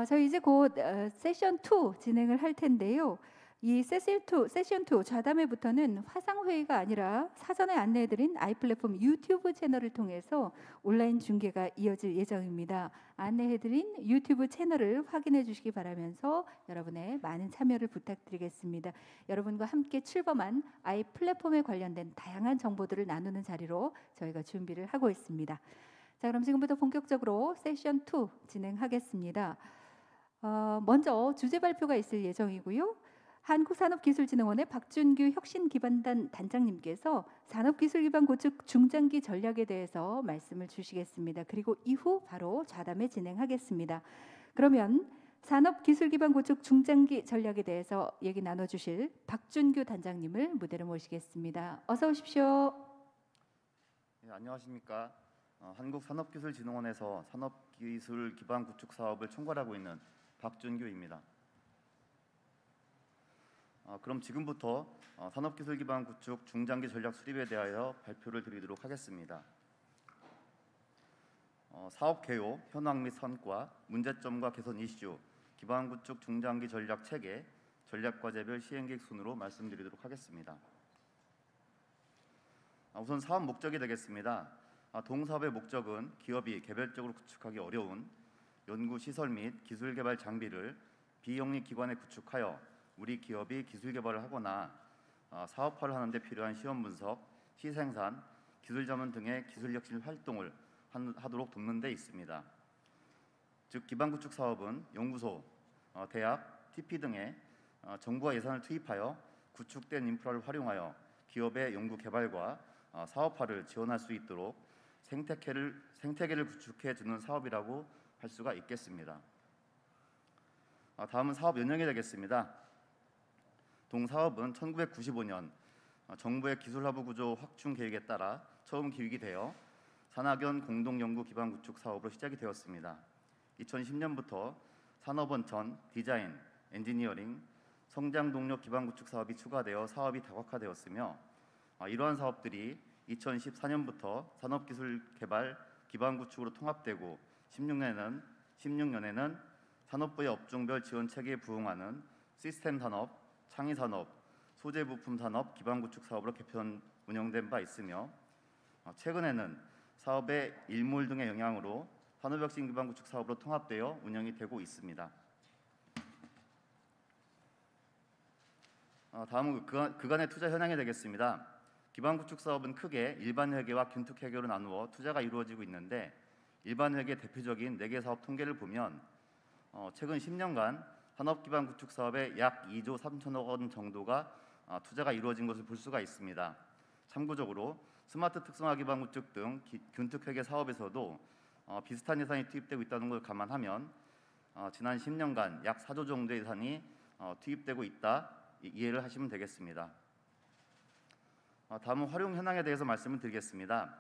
저희 이제 곧 세션 2 진행을 할 텐데요. 이 세션 2 좌담회부터는 화상 회의가 아니라 사전에 안내해 드린 아이플랫폼 유튜브 채널을 통해서 온라인 중계가 이어질 예정입니다. 안내해 드린 유튜브 채널을 확인해 주시기 바라면서 여러분의 많은 참여를 부탁드리겠습니다. 여러분과 함께 출범한 아이플랫폼에 관련된 다양한 정보들을 나누는 자리로 저희가 준비를 하고 있습니다. 자, 그럼 지금부터 본격적으로 세션 2 진행하겠습니다. 먼저 주제 발표가 있을 예정이고요. 한국산업기술진흥원의 박준규 혁신기반단 단장님께서 산업기술기반 구축 중장기 전략에 대해서 말씀을 주시겠습니다. 그리고 이후 바로 좌담회 진행하겠습니다. 그러면 산업기술기반 구축 중장기 전략에 대해서 얘기 나눠주실 박준규 단장님을 무대로 모시겠습니다. 어서 오십시오. 네, 안녕하십니까. 한국산업기술진흥원에서 산업기술 기반 구축 사업을 총괄하고 있는 박준규입니다. 그럼 지금부터 산업기술 기반 구축 중장기 전략 수립에 대하여 발표를 드리도록 하겠습니다. 사업 개요, 현황 및 성과, 문제점과 개선 이슈, 기반 구축 중장기 전략 체계, 전략 과제별 시행 계획 순으로 말씀드리도록 하겠습니다. 우선 사업 목적이 되겠습니다. 동사업의 목적은 기업이 개별적으로 구축하기 어려운 연구 시설 및 기술 개발 장비를 비영리 기관에 구축하여 우리 기업이 기술 개발을 하거나 사업화를 하는 데 필요한 시험 분석, 시생산, 기술 자문 등의 기술 혁신 활동을 하도록 돕는 데 있습니다. 즉 기반 구축 사업은 연구소, 대학, TP 등의 정부가 예산을 투입하여 구축된 인프라를 활용하여 기업의 연구 개발과 사업화를 지원할 수 있도록 생태계를 구축해 주는 사업이라고 할 수가 있겠습니다. 다음은 사업 연령이 되겠습니다. 동사업은 1995년 정부의 기술하부 구조 확충 계획에 따라 처음 기획이 되어 산학연 공동연구 기반 구축 사업으로 시작이 되었습니다. 2010년부터 산업원천, 디자인, 엔지니어링, 성장 동력 기반 구축 사업이 추가되어 사업이 다각화되었으며 이러한 사업들이 2014년부터 산업기술개발 기반 구축으로 통합되고 16년에는 산업부의 업종별 지원 체계에 부응하는 시스템 산업, 창의 산업, 소재 부품 산업 기반 구축 사업으로 개편 운영된 바 있으며 최근에는 사업의 일몰 등의 영향으로 산업혁신 기반 구축 사업으로 통합되어 운영이 되고 있습니다. 다음은 그간의 투자 현황이 되겠습니다. 기반 구축 사업은 크게 일반 회계와 균특 회계로 나누어 투자가 이루어지고 있는데 일반 회계 대표적인 4개 사업 통계를 보면 최근 10년간 산업 기반 구축 사업에 약 2조 3천억 원 정도가 투자가 이루어진 것을 볼 수가 있습니다. 참고적으로 스마트 특성화 기반 구축 등 균특 회계 사업에서도 비슷한 예산이 투입되고 있다는 걸 감안하면 지난 10년간 약 4조 정도의 예산이 투입되고 있다 이해를 하시면 되겠습니다. 다음은 활용 현황에 대해서 말씀을 드리겠습니다.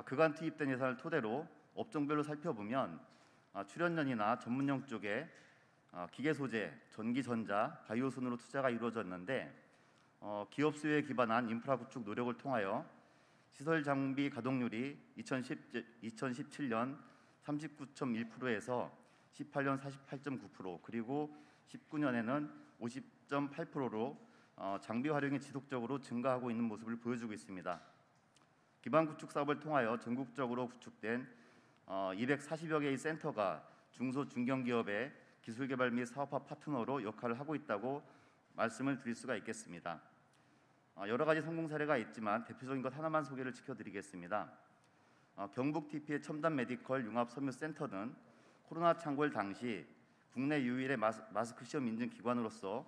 그간 투입된 예산을 토대로 업종별로 살펴보면 출연연이나 전문용 쪽에 기계 소재, 전기 전자, 바이오 순으로 투자가 이루어졌는데 기업 수요에 기반한 인프라 구축 노력을 통하여 시설 장비 가동률이 2017년 39.1%에서 18년 48.9% 그리고 19년에는 50.8%로 장비 활용이 지속적으로 증가하고 있는 모습을 보여주고 있습니다. 기반 구축 사업을 통하여 전국적으로 구축된 240여 개의 센터가 중소 중견기업의 기술개발 및 사업화 파트너로 역할을 하고 있다고 말씀을 드릴 수가 있겠습니다. 여러 가지 성공 사례가 있지만 대표적인 것 하나만 소개를 시켜드리겠습니다. 경북 TP의 첨단 메디컬 융합 섬유 센터는 코로나 창궐 당시 국내 유일의 마스크 시험 인증 기관으로서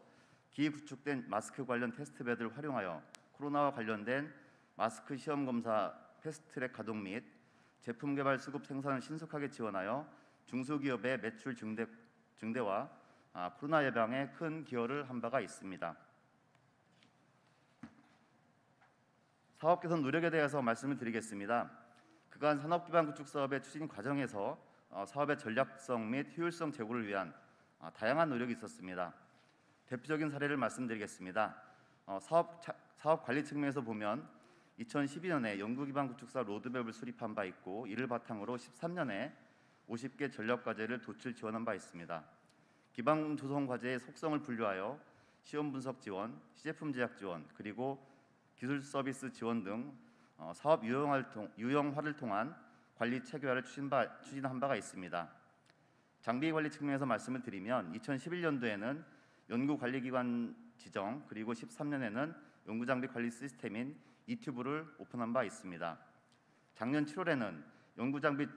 기구축된 마스크 관련 테스트베드를 활용하여 코로나와 관련된 마스크 시험 검사 패스트트랙 가동 및 제품 개발 수급 생산을 신속하게 지원하여 중소기업의 매출 증대와 코로나 예방에 큰 기여를 한 바가 있습니다. 사업 개선 노력에 대해서 말씀을 드리겠습니다. 그간 산업기반 구축 사업의 추진 과정에서 사업의 전략성 및 효율성 제고를 위한 다양한 노력이 있었습니다. 대표적인 사례를 말씀드리겠습니다. 사업 관리 측면에서 보면 2012년에 연구기반 구축사 로드맵을 수립한 바 있고 이를 바탕으로 13년에 50개 전략 과제를 도출 지원한 바 있습니다. 기반 조성 과제의 속성을 분류하여 시험 분석 지원, 시제품 제작 지원, 그리고 기술 서비스 지원 등 사업 유형화를 통한 관리 체계화를 추진한 바가 있습니다. 장비 관리 측면에서 말씀을 드리면 2011년도에는 연구관리기관 지정, 그리고 13년에는 연구장비 관리 시스템인 이튜브를 오픈한 바 있습니다. 작년 7월에는 연구장비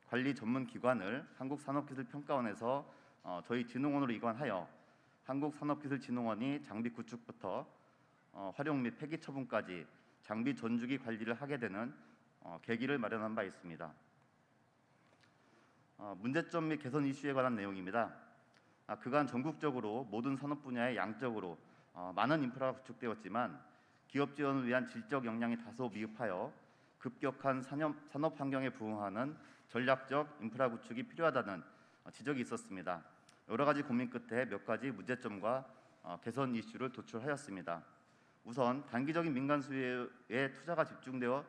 관리 전문 기관을 한국산업기술평가원에서 저희 진흥원으로 이관하여 한국산업기술진흥원이 장비 구축부터 활용 및 폐기 처분까지 장비 전주기 관리를 하게 되는 계기를 마련한 바 있습니다. 문제점 및 개선 이슈에 관한 내용입니다. 그간 전국적으로 모든 산업 분야에 양적으로 많은 인프라가 구축되었지만 기업 지원을 위한 질적 역량이 다소 미흡하여 급격한 산업 환경에 부응하는 전략적 인프라 구축이 필요하다는 지적이 있었습니다. 여러 가지 고민 끝에 몇 가지 문제점과 개선 이슈를 도출하였습니다. 우선 단기적인 민간 수요에 투자가 집중되어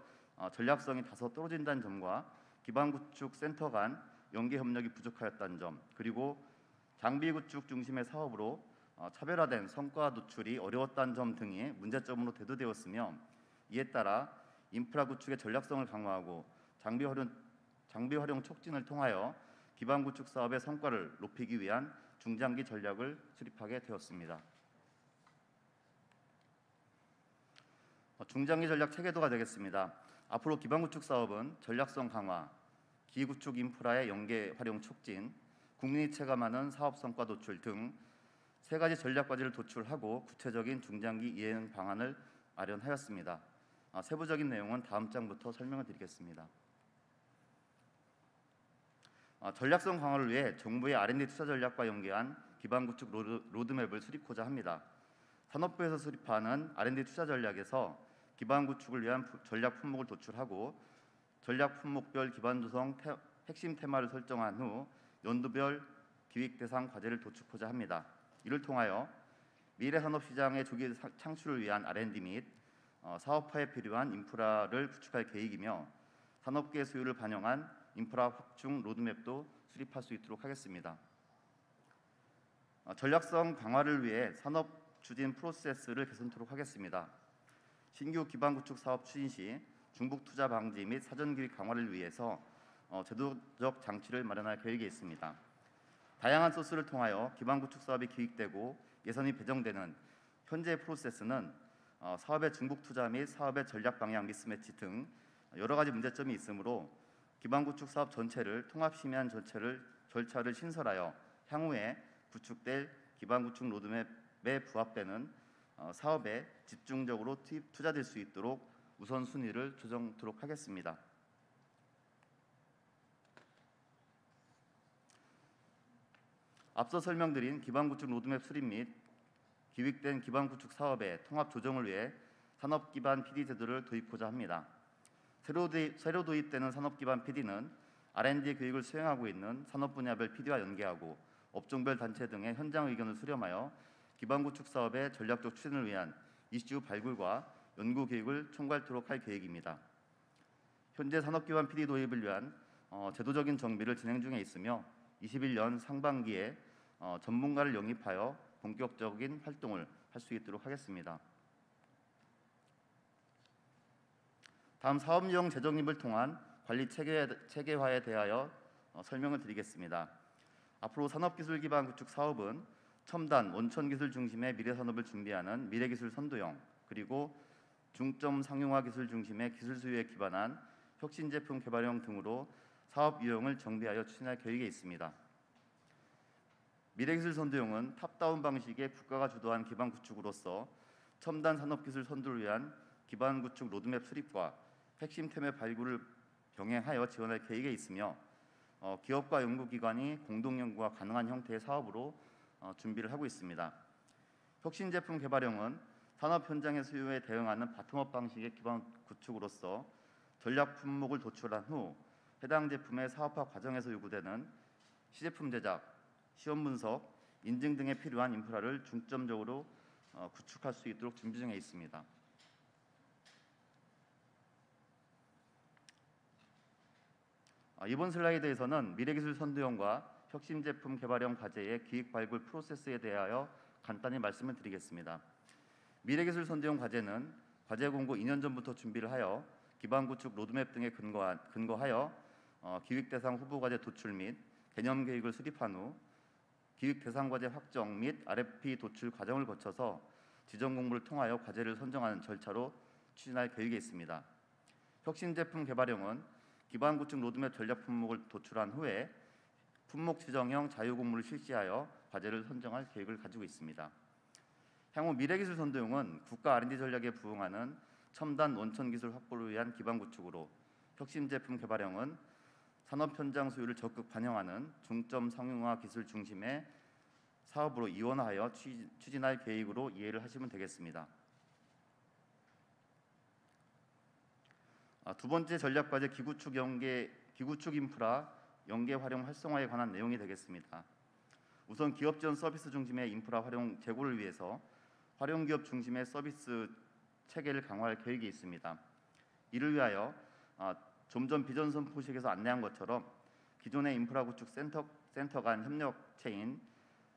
전략성이 다소 떨어진다는 점과 기반 구축 센터 간 연계 협력이 부족하였다는 점, 그리고 장비 구축 중심의 사업으로 차별화된 성과 노출이 어려웠다는 점 등이 문제점으로 대두되었으며, 이에 따라 인프라 구축의 전략성을 강화하고 장비 활용 촉진을 통하여 기반 구축 사업의 성과를 높이기 위한 중장기 전략을 수립하게 되었습니다. 중장기 전략 체계도가 되겠습니다. 앞으로 기반 구축 사업은 전략성 강화, 기구축 인프라의 연계 활용 촉진, 국민이 체감하는 사업 성과 도출 등 세 가지 전략 과제를 도출하고 구체적인 중장기 이행 방안을 마련하였습니다. 세부적인 내용은 다음 장부터 설명을 드리겠습니다. 전략성 강화를 위해 정부의 R&D 투자 전략과 연계한 기반 구축 로드맵을 수립하고자 합니다. 산업부에서 수립하는 R&D 투자 전략에서 기반 구축을 위한 전략 품목을 도출하고 전략 품목별 기반 조성 핵심 테마를 설정한 후 연도별 기획 대상 과제를 도출하고자 합니다. 이를 통하여 미래 산업 시장의 조기 창출을 위한 R&D 및 사업화에 필요한 인프라를 구축할 계획이며, 산업계의 수요를 반영한 인프라 확충 로드맵도 수립할 수 있도록 하겠습니다. 전략성 강화를 위해 산업 추진 프로세스를 개선토록 하겠습니다. 신규 기반 구축 사업 추진 시 중복 투자 방지 및 사전 기획 강화를 위해서 제도적 장치를 마련할 계획이 있습니다. 다양한 소스를 통하여 기반 구축 사업이 기획되고 예산이 배정되는 현재 프로세스는 사업의 중복 투자 및 사업의 전략 방향 미스매치 등 여러 가지 문제점이 있으므로 기반 구축 사업 전체를 통합 심의한 절차를 신설하여 향후에 구축될 기반 구축 로드맵에 부합되는 사업에 집중적으로 투자될 수 있도록 우선순위를 조정토록 하겠습니다. 앞서 설명드린 기반 구축 로드맵 수립 및 기획된 기반 구축 사업의 통합 조정을 위해 산업 기반 PD 제도를 도입하고자 합니다. 새로 도입되는 산업 기반 PD는 R&D 계획을 수행하고 있는 산업 분야별 PD와 연계하고 업종별 단체 등의 현장 의견을 수렴하여 기반 구축 사업의 전략적 추진을 위한 이슈 발굴과 연구 계획을 총괄토록 할 계획입니다. 현재 산업 기반 PD 도입을 위한 제도적인 정비를 진행 중에 있으며 21년 상반기에 전문가를 영입하여 본격적인 활동을 할 수 있도록 하겠습니다. 다음 사업용 재정립을 통한 관리 체계화에 대하여 설명을 드리겠습니다. 앞으로 산업기술 기반 구축 사업은 첨단 원천 기술 중심의 미래 산업을 준비하는 미래기술 선도형, 그리고 중점 상용화 기술 중심의 기술 수요에 기반한 혁신 제품 개발형 등으로 사업 유형을 정비하여 추진할 계획에 있습니다. 미래기술 선도형은 탑다운 방식의 국가가 주도한 기반 구축으로서 첨단 산업기술 선도를 위한 기반 구축 로드맵 수립과 핵심 테마 발굴을 병행하여 지원할 계획에 있으며, 기업과 연구기관이 공동 연구가 가능한 형태의 사업으로 준비를 하고 있습니다. 혁신 제품 개발형은 산업 현장의 수요에 대응하는 바텀업 방식의 기반 구축으로서 전략 품목을 도출한 후 해당 제품의 사업화 과정에서 요구되는 시제품 제작, 시험 분석, 인증 등에 필요한 인프라를 중점적으로 구축할 수 있도록 준비 중에 있습니다. 이번 슬라이드에서는 미래기술 선도형과 혁신 제품 개발형 과제의 기획 발굴 프로세스에 대하여 간단히 말씀을 드리겠습니다. 미래기술 선도형 과제는 과제 공고 2년 전부터 준비를 하여 기반 구축 로드맵 등에 근거하여 기획 대상 후보 과제 도출 및 개념 계획을 수립한 후 기획 대상 과제 확정 및 RFP 도출 과정을 거쳐서 지정 공모를 통하여 과제를 선정하는 절차로 추진할 계획에 있습니다. 혁신 제품 개발형은 기반 구축 로드맵 전략 품목을 도출한 후에 품목 지정형 자유 공모를 실시하여 과제를 선정할 계획을 가지고 있습니다. 향후 미래기술 선도형은 국가 R&D 전략에 부응하는 첨단 원천 기술 확보를 위한 기반 구축으로, 혁신 제품 개발형은 산업 현장 수요를 적극 반영하는 중점 상용화 기술 중심의 사업으로 이원화하여 추진할 계획으로 이해를 하시면 되겠습니다. 두 번째 전략 과제 기구축 인프라 연계 활용 활성화에 관한 내용이 되겠습니다. 우선 기업 지원 서비스 중심의 인프라 활용 제고를 위해서 활용 기업 중심의 서비스 체계를 강화할 계획이 있습니다. 이를 위하여 좀 전 비전 선포식에서 안내한 것처럼 기존의 인프라 구축 센터 간 협력체인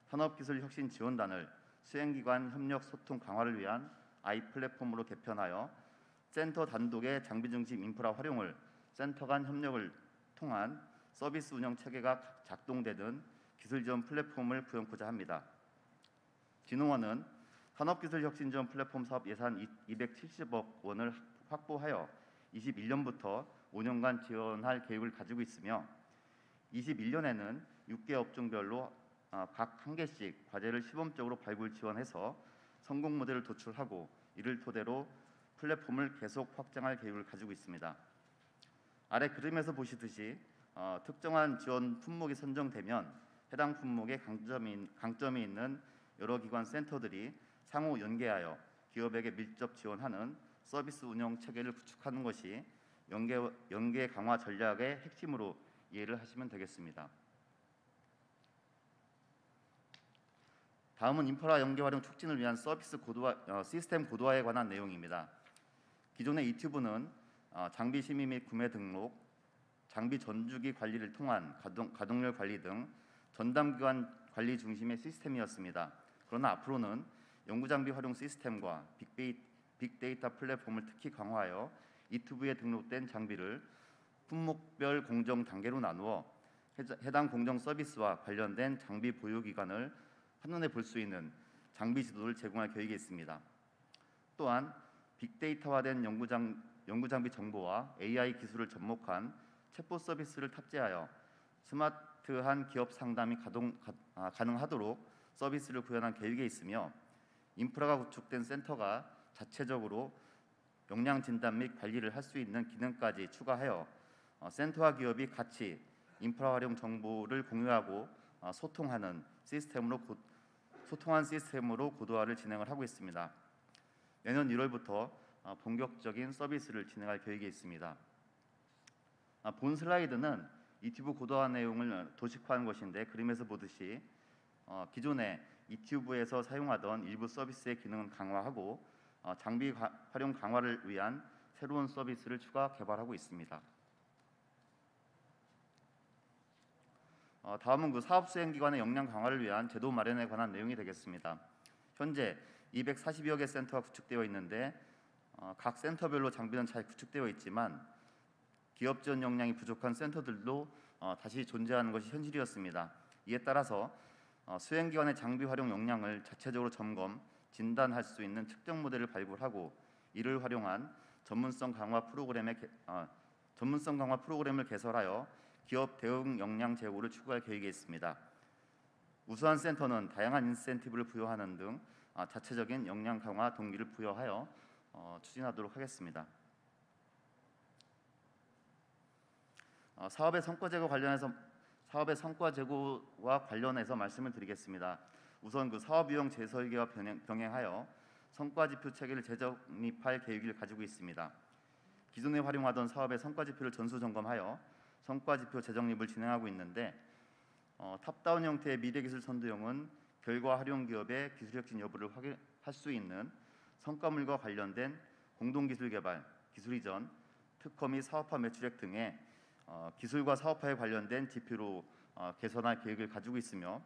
산업기술혁신지원단을 수행기관 협력 소통 강화를 위한 아이 플랫폼으로 개편하여 센터 단독의 장비 중심 인프라 활용을 센터 간 협력을 통한 서비스 운영 체계가 작동되는 기술 지원 플랫폼을 구현하고자 합니다. 진흥원은 산업기술혁신지원 플랫폼 사업 예산 270억 원을 확보하여 21년부터 5년간 지원할 계획을 가지고 있으며 21년에는 6개 업종별로 각 한 개씩 과제를 시범적으로 발굴 지원해서 성공 모델을 도출하고 이를 토대로 플랫폼을 계속 확장할 계획을 가지고 있습니다. 아래 그림에서 보시듯이 특정한 지원 품목이 선정되면 해당 품목에 강점이 있는 여러 기관 센터들이 상호 연계하여 기업에게 밀접 지원하는 서비스 운영 체계를 구축하는 것이 연계 강화 전략의 핵심으로 이해를 하시면 되겠습니다. 다음은 인프라 연계 활용 촉진을 위한 시스템 고도화에 관한 내용입니다. 기존의 이튜브는 장비 심의 및 구매 등록, 장비 전주기 관리를 통한 가동률 관리 등 전담기관 관리 중심의 시스템이었습니다. 그러나 앞으로는 연구장비 활용 시스템과 빅데이터 플랫폼을 특히 강화하여 이튜브에 등록된 장비를 품목별 공정 단계로 나누어 해당 공정 서비스와 관련된 장비 보유 기간을 한눈에 볼 수 있는 장비 지도를 제공할 계획이 있습니다. 또한 빅데이터화된 연구장비 정보와 AI 기술을 접목한 챗봇 서비스를 탑재하여 스마트한 기업 상담이 가능하도록 서비스를 구현한 계획에 있으며 인프라가 구축된 센터가 자체적으로 역량 진단 및 관리를 할 수 있는 기능까지 추가하여 센터와 기업이 같이 인프라 활용 정보를 공유하고 소통한 시스템으로 고도화를 진행을 하고 있습니다. 내년 1월부터 본격적인 서비스를 진행할 계획이 있습니다. 본 슬라이드는 이튜브 고도화 내용을 도식화한 것인데 그림에서 보듯이 기존의 이튜브에서 사용하던 일부 서비스의 기능은 강화하고 장비 활용 강화를 위한 새로운 서비스를 추가 개발하고 있습니다. 다음은 사업 수행 기관의 역량 강화를 위한 제도 마련에 관한 내용이 되겠습니다. 현재 240여 개 센터가 구축되어 있는데 각 센터별로 장비는 잘 구축되어 있지만 기업 지원 역량이 부족한 센터들도 다시 존재하는 것이 현실이었습니다. 이에 따라서 수행 기관의 장비 활용 역량을 자체적으로 점검, 진단할 수 있는 측정 모델을 발굴하고 이를 활용한 전문성 강화 프로그램을 개설하여 기업 대응 역량 제고를 추구할 계획이 있습니다. 우수한 센터는 다양한 인센티브를 부여하는 등 자체적인 역량 강화 동기를 부여하여 추진하도록 하겠습니다. 사업의 성과 제고와 관련해서 말씀을 드리겠습니다. 우선 사업 유형 재설계와 병행하여 성과 지표 체계를 재정립할 계획을 가지고 있습니다. 기존에 활용하던 사업의 성과 지표를 전수 점검하여 성과 지표 재정립을 진행하고 있는데 탑다운 형태의 미래기술 선도형은 결과 활용 기업의 기술 혁신 여부를 확인할 수 있는 성과물과 관련된 공동기술 개발, 기술 이전, 특허 및 사업화 매출액 등의 기술과 사업화에 관련된 지표로 개선할 계획을 가지고 있으며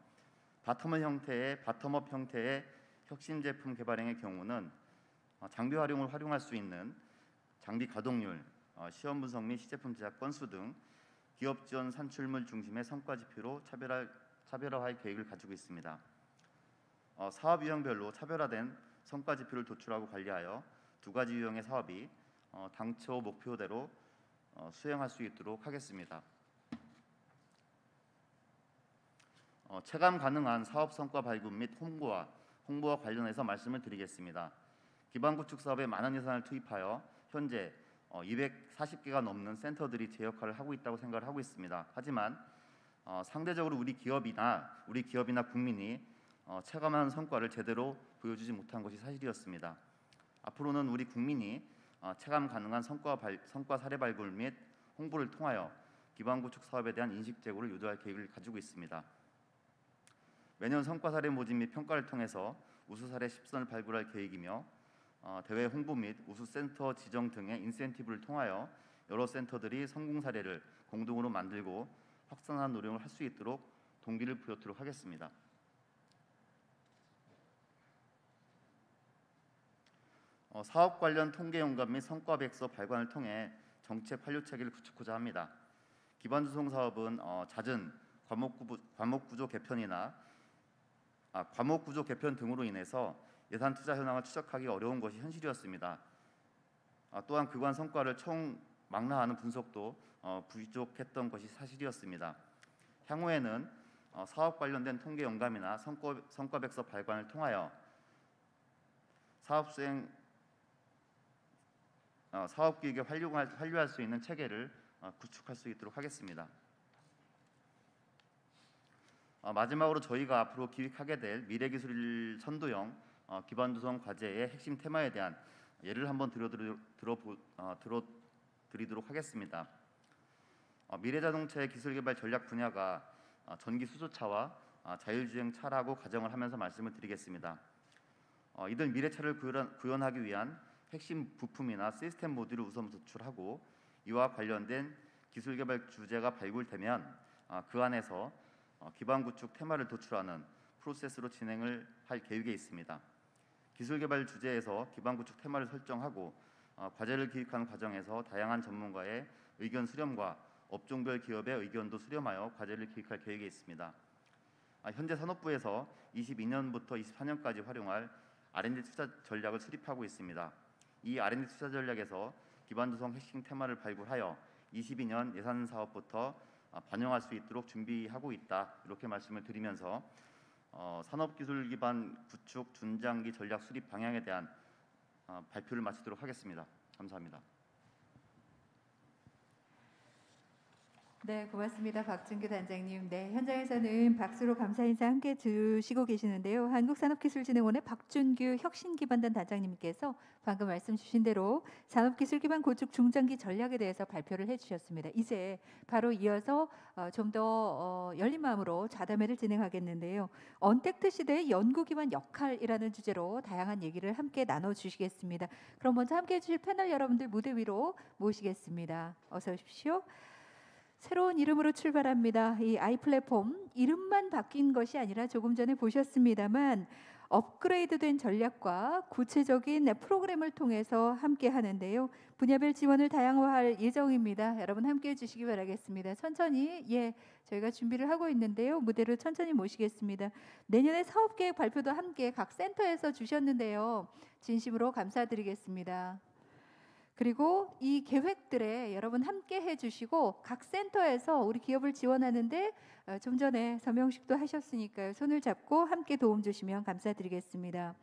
바텀업 형태의 혁신 제품 개발행의 경우는 장비 활용을 활용할 수 있는 장비 가동률, 시험 분석 및 시제품 제작 건수 등 기업 지원 산출물 중심의 성과 지표로 차별화할 계획을 가지고 있습니다. 사업 유형별로 차별화된 성과 지표를 도출하고 관리하여 두 가지 유형의 사업이 당초 목표대로 수행할 수 있도록 하겠습니다. 체감 가능한 사업 성과 발굴 및 홍보와 관련해서 말씀을 드리겠습니다. 기반 구축 사업에 많은 예산을 투입하여 현재 240개가 넘는 센터들이 제 역할을 하고 있다고 생각을 하고 있습니다. 하지만 상대적으로 우리 기업이나 국민이 체감한 성과를 제대로 보여주지 못한 것이 사실이었습니다. 앞으로는 우리 국민이 체감 가능한 성과 사례 발굴 및 홍보를 통하여 기반 구축 사업에 대한 인식 제고를 유도할 계획을 가지고 있습니다. 매년 성과 사례 모집 및 평가를 통해서 우수 사례 10선을 발굴할 계획이며 대외 홍보 및 우수 센터 지정 등의 인센티브를 통하여 여러 센터들이 성공 사례를 공동으로 만들고 확산하는 노력을 할 수 있도록 동기를 부여토록 하겠습니다. 사업 관련 통계 연관 및 성과 백서 발간을 통해 정책 환류 체계를 구축하고자 합니다. 기반 조성 사업은 잦은 과목 구조 개편 등으로 인해서 예산 투자 현황을 추적하기 어려운 것이 현실이었습니다. 또한 그간 성과를 총망라하는 분석도 부족했던 것이 사실이었습니다. 향후에는 사업 관련된 통계 영감이나 성과 백서 발간을 통하여 사업 기획에 환류할 수 있는 체계를 구축할 수 있도록 하겠습니다. 마지막으로 저희가 앞으로 기획하게 될 미래기술 선도형 기반 조성 과제의 핵심 테마에 대한 예를 한번 들어드리도록 하겠습니다. 미래자동차의 기술개발 전략 분야가 전기 수소차와 자율주행 차라고 가정을 하면서 말씀을 드리겠습니다. 이들 미래차를 구현하기 위한 핵심 부품이나 시스템 모듈을 우선 도출하고 이와 관련된 기술개발 주제가 발굴되면 그 안에서 기반 구축 테마를 도출하는 프로세스로 진행을 할 계획에 있습니다. 기술개발 주제에서 기반 구축 테마를 설정하고 과제를 기획하는 과정에서 다양한 전문가의 의견 수렴과 업종별 기업의 의견도 수렴하여 과제를 기획할 계획에 있습니다. 현재 산업부에서 22년부터 24년까지 활용할 R&D 투자 전략을 수립하고 있습니다. 이 R&D 투자 전략에서 기반 조성 핵심 테마를 발굴하여 22년 예산 사업부터 반영할 수 있도록 준비하고 있다. 이렇게 말씀을 드리면서 산업기술 기반 구축 중장기 전략 수립 방향에 대한 발표를 마치도록 하겠습니다. 감사합니다. 네, 고맙습니다. 박준규 단장님. 네, 현장에서는 박수로 감사 인사 함께 주시고 계시는데요. 한국산업기술진흥원의 박준규 혁신기반단 단장님께서 방금 말씀 주신 대로 산업기술기반 구축 중장기 전략에 대해서 발표를 해주셨습니다. 이제 바로 이어서 좀 더 열린 마음으로 좌담회를 진행하겠는데요. 언택트 시대의 연구기반 역할이라는 주제로 다양한 얘기를 함께 나눠주시겠습니다. 그럼 먼저 함께해 주실 패널 여러분들 무대 위로 모시겠습니다. 어서 오십시오. 새로운 이름으로 출발합니다. 이 아이플랫폼 이름만 바뀐 것이 아니라 조금 전에 보셨습니다만 업그레이드된 전략과 구체적인 프로그램을 통해서 함께 하는데요. 분야별 지원을 다양화할 예정입니다. 여러분 함께해 주시기 바라겠습니다. 천천히 저희가 준비를 하고 있는데요. 무대로 천천히 모시겠습니다. 내년에 사업계획 발표도 함께 각 센터에서 주셨는데요. 진심으로 감사드리겠습니다. 그리고 이 계획들에 여러분 함께 해주시고 각 센터에서 우리 기업을 지원하는데 좀 전에 서명식도 하셨으니까요. 손을 잡고 함께 도움 주시면 감사드리겠습니다.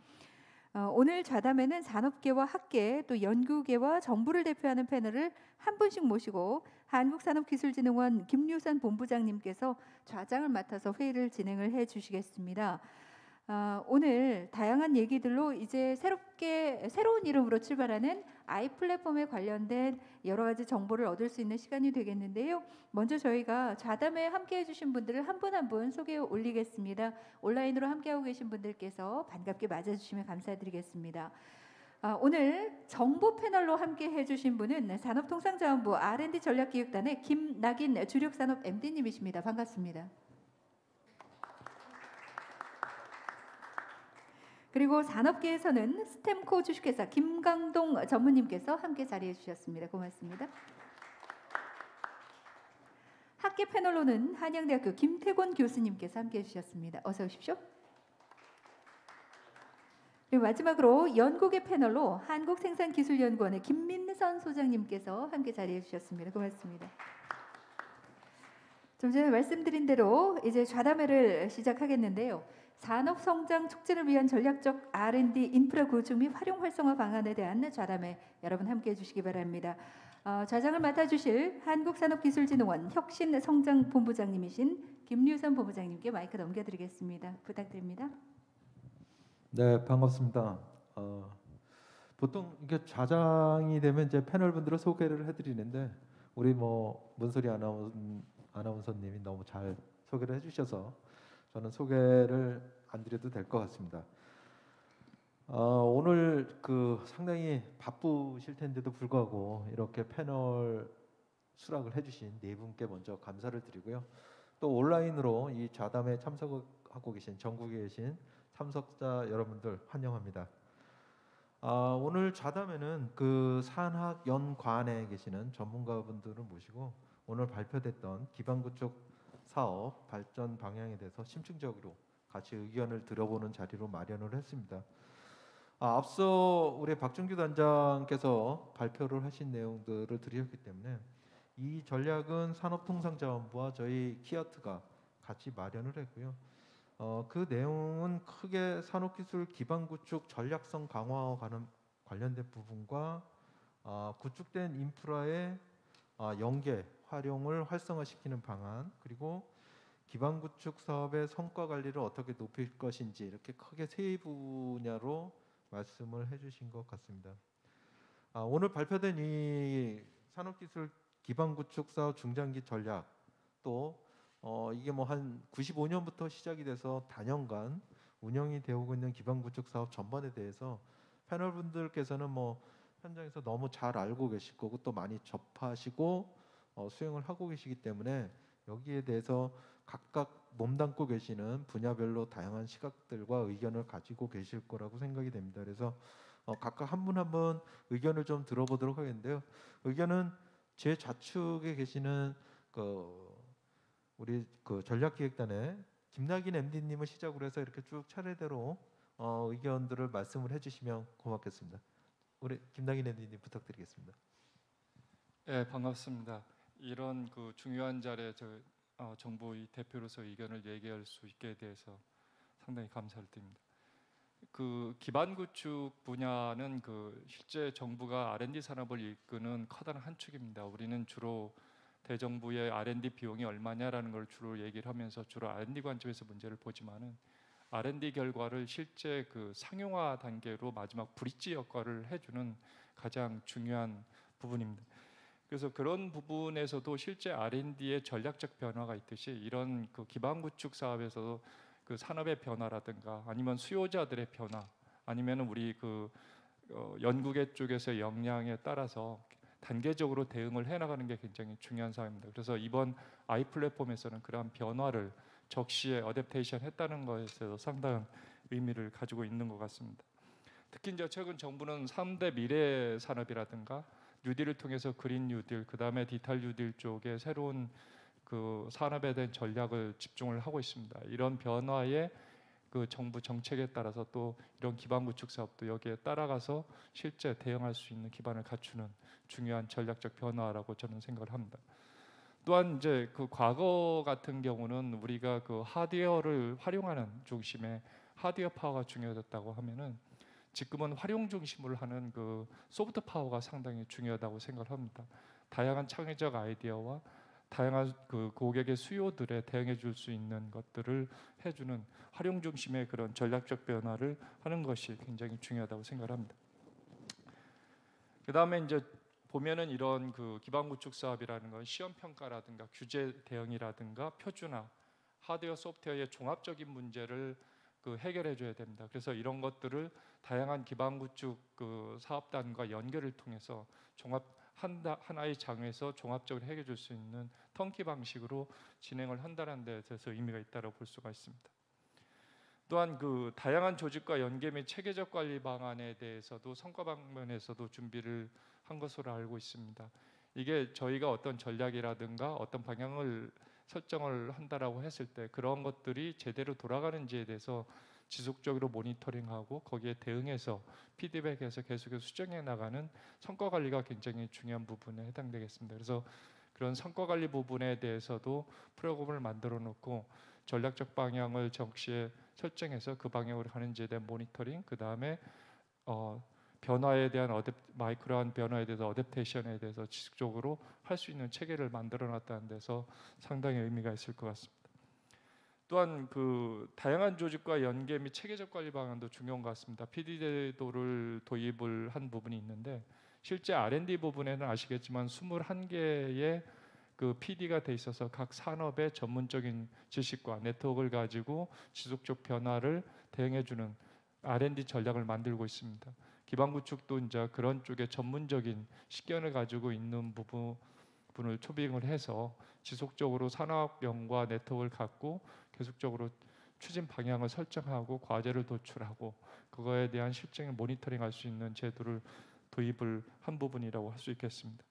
오늘 좌담회는 산업계와 학계 또 연구계와 정부를 대표하는 패널을 한 분씩 모시고 한국산업기술진흥원 김유선 본부장님께서 좌장을 맡아서 회의를 진행을 해주시겠습니다. 오늘 다양한 얘기들로 이제 새로운 이름으로 출발하는 아이플랫폼에 관련된 여러 가지 정보를 얻을 수 있는 시간이 되겠는데요. 먼저 저희가 좌담회에 함께해 주신 분들을 한 분 한 분 소개해 올리겠습니다. 온라인으로 함께하고 계신 분들께서 반갑게 맞아주시면 감사드리겠습니다. 오늘 정보 패널로 함께 해주신 분은 산업통상자원부 R&D 전략기획단의 김낙인 주력산업 MD님이십니다. 반갑습니다. 그리고 산업계에서는 스템코 주식회사 김강동 전무님께서 함께 자리해 주셨습니다. 고맙습니다. 학계 패널로는 한양대학교 김태곤 교수님께서 함께 해주셨습니다. 어서 오십시오. 그리고 마지막으로 연구계 패널로 한국생산기술연구원의 김민선 소장님께서 함께 자리해 주셨습니다. 고맙습니다. 좀 전에 말씀드린 대로 이제 좌담회를 시작하겠는데요. 산업 성장 촉진을 위한 전략적 R&D 인프라 구축 및 활용 활성화 방안에 대한 좌담회 여러분 함께 해주시기 바랍니다. 좌장을 맡아주실 한국산업기술진흥원 혁신성장본부장님이신 김유선 본부장님께 마이크 넘겨드리겠습니다. 부탁드립니다. 네, 반갑습니다. 보통 이게 좌장이 되면 이제 패널 분들을 소개를 해드리는데 우리 문소리 아나운서님이 너무 잘 소개를 해주셔서 저는 소개를 안 드려도 될 것 같습니다. 오늘 상당히 바쁘실 텐데도 불구하고 이렇게 패널 수락을 해주신 네 분께 먼저 감사를 드리고요. 또 온라인으로 이 좌담에 참석하고 계신 전국에 계신 참석자 여러분들 환영합니다. 오늘 좌담에는 산학연관에 계시는 전문가분들을 모시고 오늘 발표됐던 기반구축 사업 발전 방향에 대해서 심층적으로 같이 의견을 들어보는 자리로 마련을 했습니다. 앞서 우리 박준규 단장께서 발표를 하신 내용들을 들으셨기 때문에 이 전략은 산업통상자원부와 저희 키아트가 같이 마련을 했고요. 그 내용은 크게 산업기술 기반구축 전략성 강화와 관련된 부분과 구축된 인프라의 연계, 활용을 활성화시키는 방안, 그리고 기반구축 사업의 성과 관리를 어떻게 높일 것인지 이렇게 크게 세 분야로 말씀을 해주신 것 같습니다. 오늘 발표된 이 산업기술 기반구축 사업 중장기 전략 또 이게 한 95년부터 시작이 돼서 단연간 운영이 되고 있는 기반구축 사업 전반에 대해서 패널분들께서는 현장에서 너무 잘 알고 계실 거고 또 많이 접하시고 수행을 하고 계시기 때문에 여기에 대해서 각각 몸담고 계시는 분야별로 다양한 시각들과 의견을 가지고 계실 거라고 생각이 됩니다. 그래서 각각 한 분 한 분 의견을 좀 들어보도록 하겠는데요. 의견은 제 좌측에 계시는 우리 전략기획단의 김낙인 MD님을 시작으로 해서 이렇게 쭉 차례대로 의견들을 말씀을 해주시면 고맙겠습니다. 우리 김낙인 MD님 부탁드리겠습니다. 네, 반갑습니다. 이런 중요한 자리에 정부의 대표로서 의견을 얘기할 수 있게 돼서 상당히 감사를 드립니다. 기반 구축 분야는 실제 정부가 R&D 산업을 이끄는 커다란 한 축입니다. 우리는 주로 대정부의 R&D 비용이 얼마냐라는 걸 주로 얘기를 하면서 주로 R&D 관점에서 문제를 보지만은 R&D 결과를 실제 상용화 단계로 마지막 브릿지 역할을 해주는 가장 중요한 부분입니다. 그래서 그런 부분에서도 실제 R&D의 전략적 변화가 있듯이 이런 기반 구축 사업에서도 산업의 변화라든가 아니면 수요자들의 변화 아니면 우리 연구계 쪽에서의 역량에 따라서 단계적으로 대응을 해나가는 게 굉장히 중요한 사항입니다. 그래서 이번 아이 플랫폼에서는 그러한 변화를 적시에 어댑테이션 했다는 것에서 상당한 의미를 가지고 있는 것 같습니다. 특히 이제 최근 정부는 3대 미래 산업이라든가 뉴딜을 통해서 그린 뉴딜, 그다음에 디지털 뉴딜 쪽에 새로운 산업에 대한 전략을 집중을 하고 있습니다. 이런 변화에 정부 정책에 따라서 또 이런 기반 구축 사업도 여기에 따라가서 실제 대응할 수 있는 기반을 갖추는 중요한 전략적 변화라고 저는 생각을 합니다. 또한 이제 과거 같은 경우는 우리가 하드웨어를 활용하는 중심에 하드웨어 파워가 중요했다고 하면은 지금은 활용 중심으로 하는 소프트 파워가 상당히 중요하다고 생각을 합니다. 다양한 창의적 아이디어와 다양한 고객의 수요들에 대응해 줄 수 있는 것들을 해주는 활용 중심의 그런 전략적 변화를 하는 것이 굉장히 중요하다고 생각을 합니다. 그 다음에 이제 보면은 이런 기반 구축 사업이라는 건 시험 평가라든가 규제 대응이라든가 표준화, 하드웨어 소프트웨어의 종합적인 문제를 그 해결해줘야 됩니다. 그래서 이런 것들을 다양한 기반 구축 그 사업단과 연결을 통해서 하나의 장에서 종합적으로 해결해 줄 수 있는 턴키 방식으로 진행을 한다는 데 대해서 의미가 있다고 볼 수가 있습니다. 또한 그 다양한 조직과 연계 및 체계적 관리 방안에 대해서도 성과 방면에서도 준비를 한 것으로 알고 있습니다. 이게 저희가 어떤 전략이라든가 어떤 방향을 설정을 한다라고 했을 때 그런 것들이 제대로 돌아가는지에 대해서 지속적으로 모니터링하고 거기에 대응해서 피드백해서 계속해서 수정해 나가는 성과 관리가 굉장히 중요한 부분에 해당되겠습니다. 그래서 그런 성과 관리 부분에 대해서도 프로그램을 만들어 놓고 전략적 방향을 적시에 설정해서 그 방향으로 가는지에 대한 모니터링, 그 다음에 변화에 대한 마이크로한 변화에 대해서 어댑테이션에 대해서 지속적으로 할 수 있는 체계를 만들어 놨다는 데서 상당히 의미가 있을 것 같습니다. 또한 그 다양한 조직과 연계 및 체계적 관리 방안도 중요한 것 같습니다. PD 제도를 도입을 한 부분이 있는데 실제 R&D 부분에는 아시겠지만 21개의 그 PD가 돼 있어서 각 산업의 전문적인 지식과 네트워크를 가지고 지속적 변화를 대응해주는 R&D 전략을 만들고 있습니다. 기반 구축도 이제 그런 쪽에 전문적인 식견을 가지고 있는 부분을 초빙을 해서 지속적으로 산업연과 네트워크를 갖고 계속적으로 추진 방향을 설정하고 과제를 도출하고 그거에 대한 실증을 모니터링할 수 있는 제도를 도입을 한 부분이라고 할 수 있겠습니다.